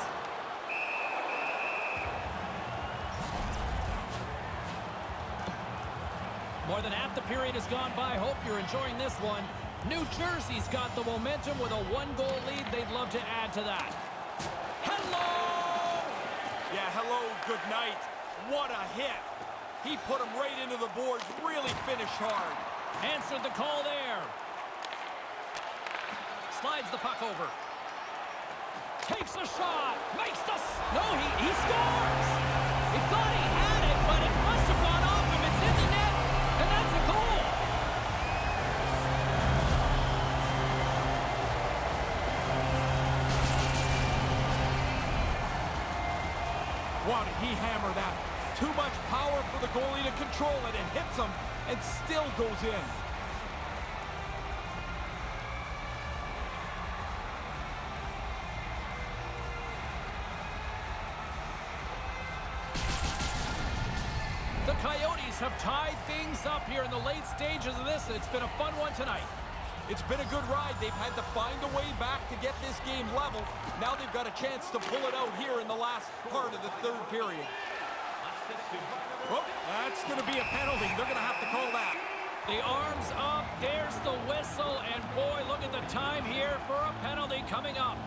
More than half the period has gone by. Hope you're enjoying this one. New Jersey's got the momentum with a one-goal lead. They'd love to add to that. Hello! Yeah, hello, good night. What a hit. He put him right into the boards, really finished hard. Answered the call there. Slides the puck over. Takes a shot. Makes the... No, he scores! He thought he had it, but it must have gone off him. It's in the net, and that's a goal. Wow, did he hammer that? Too much power for the goalie to control it. It hits him and still goes in. The Coyotes have tied things up here in the late stages of this. It's been a fun one tonight. It's been a good ride. They've had to find a way back to get this game level. Now they've got a chance to pull it out here in the last part of the third period. Oh, that's going to be a penalty. They're going to have to call that. The arms up, there's the whistle, and boy, look at the time here for a penalty coming up.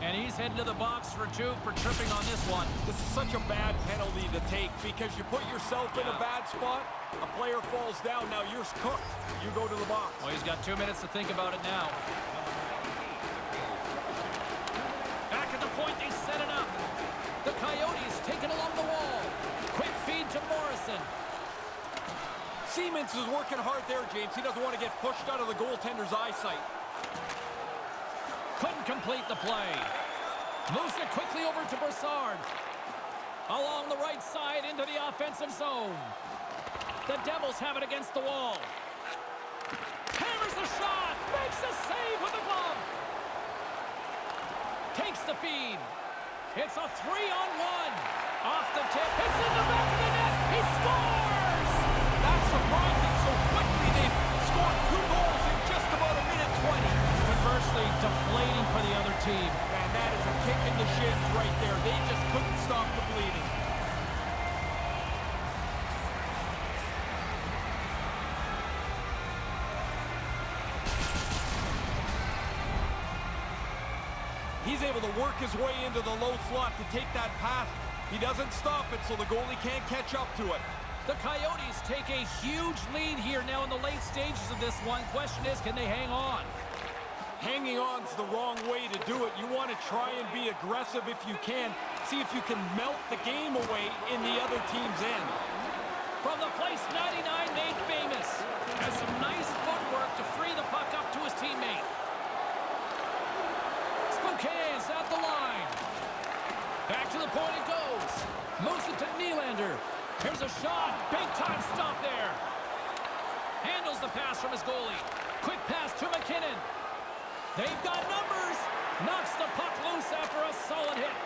And he's heading to the box for two for tripping on this one. This is such a bad penalty to take because you put yourself in a bad spot, a player falls down, now you're cooked. You go to the box. Well, he's got 2 minutes to think about it now. Back at the point, they set it up. The Coyotes take it along the wall. Quick feed to Morrison. Siemens is working hard there, James. He doesn't want to get pushed out of the goaltender's eyesight. Couldn't complete the play. Moves it quickly over to Bedard. Along the right side into the offensive zone. The Devils have it against the wall. Hammers the shot. Makes a save with the glove. Takes the feed. It's a 3-on-1. Off the tip. It's in the back of the net. He scores! That's surprising. So quickly they've scored 2 goals in just about a minute 20. Conversely, deflating for the other team. And that is a kick in the shins right there. They just couldn't stop the bleeding. He's able to work his way into the low slot to take that pass. He doesn't stop it, so the goalie can't catch up to it. The Coyotes take a huge lead here now in the late stages of this one. Question is, can they hang on? Hanging on's the wrong way to do it. You want to try and be aggressive if you can. See if you can melt the game away in the other team's end. From the place 99 made famous. Has some nice footwork to free the puck up to his teammate. Spokane's at the line. Back to the point it goes. Moves it to Nylander. Here's a shot. Big time stop there. Handles the pass from his goalie. Quick pass to McKinnon. They've got numbers. Knocks the puck loose after a solid hit.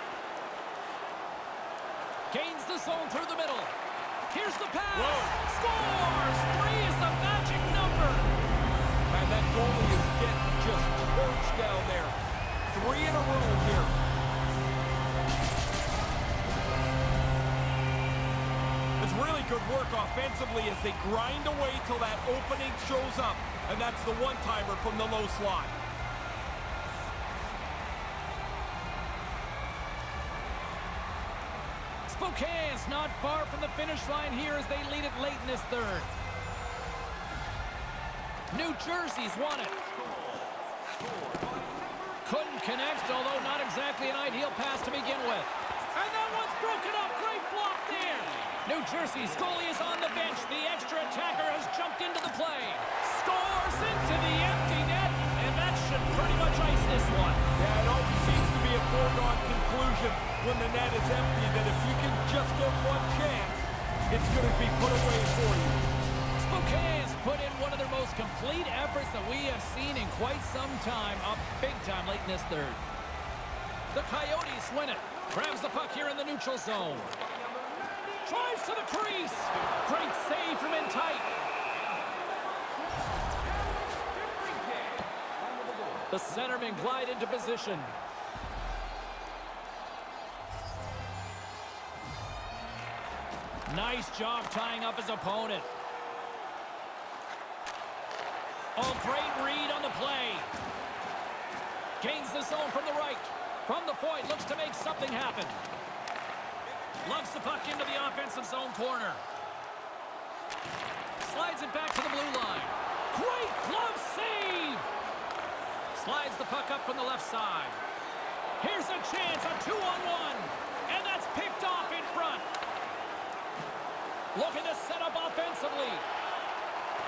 Gains the zone through the middle. Here's the pass. Whoa. Scores! 3 is the magic number. And that goalie is getting just torched down there. 3 in a row here. It's really good work offensively as they grind away till that opening shows up. And that's the one-timer from the low slot. Spokane's not far from the finish line here as they lead it late in this third. New Jersey's won it. Couldn't connect, although not exactly an ideal pass to begin with. And that one's broken up. Great block there. New Jersey's goalie is on the bench. The extra attacker has jumped into the play. Scores into the empty net, and that should pretty much ice this one. Yeah, it always seems to be a foregone conclusion when the net is empty that if you can just get one chance, it's going to be put away for you. Spokane's put in one of their most complete efforts that we have seen in quite some time, up big time late in this third. The Coyotes win it. Grabs the puck here in the neutral zone. Drives to the crease. Great save from in tight. The centerman glide into position. Nice job tying up his opponent. Oh, great read on the play. Gains the zone from the right. From the point, looks to make something happen. Lugs the puck into the offensive zone corner. Slides it back to the blue line. Great glove save! Slides the puck up from the left side. Here's a chance, a 2-on-1. And that's picked off in front. Looking to set up offensively.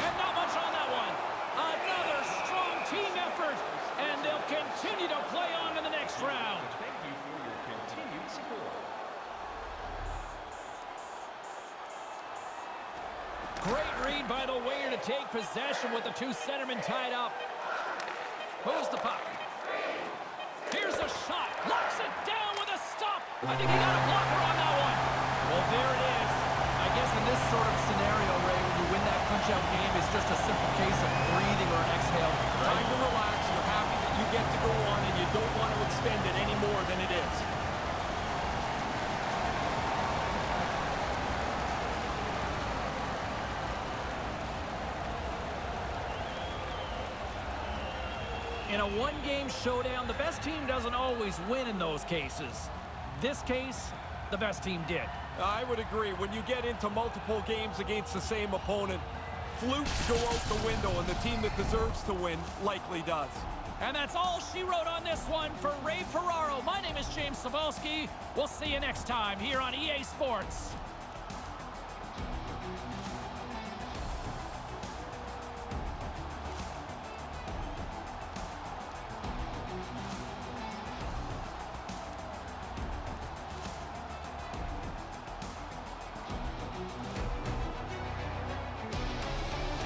And not much on that one. Another strong team effort. And they'll continue to play on in the next round. Thank you for your continued support. Great read by the winger to take possession with the two centermen tied up. Moves the puck. Here's a shot. Locks it down with a stop. I think he got a blocker on that one. Well, there it is. I guess in this sort of scenario, Ray, when you win that punch-out game is just a simple case of breathing or an exhale. Time to relax. You're happy that you get to go on, and you don't want to extend it any more than it is. In a one-game showdown, the best team doesn't always win in those cases. This case, the best team did. I would agree. When you get into multiple games against the same opponent, flukes go out the window, and the team that deserves to win likely does. And that's all she wrote on this one for Ray Ferraro. My name is James Cebulski. We'll see you next time here on EA Sports.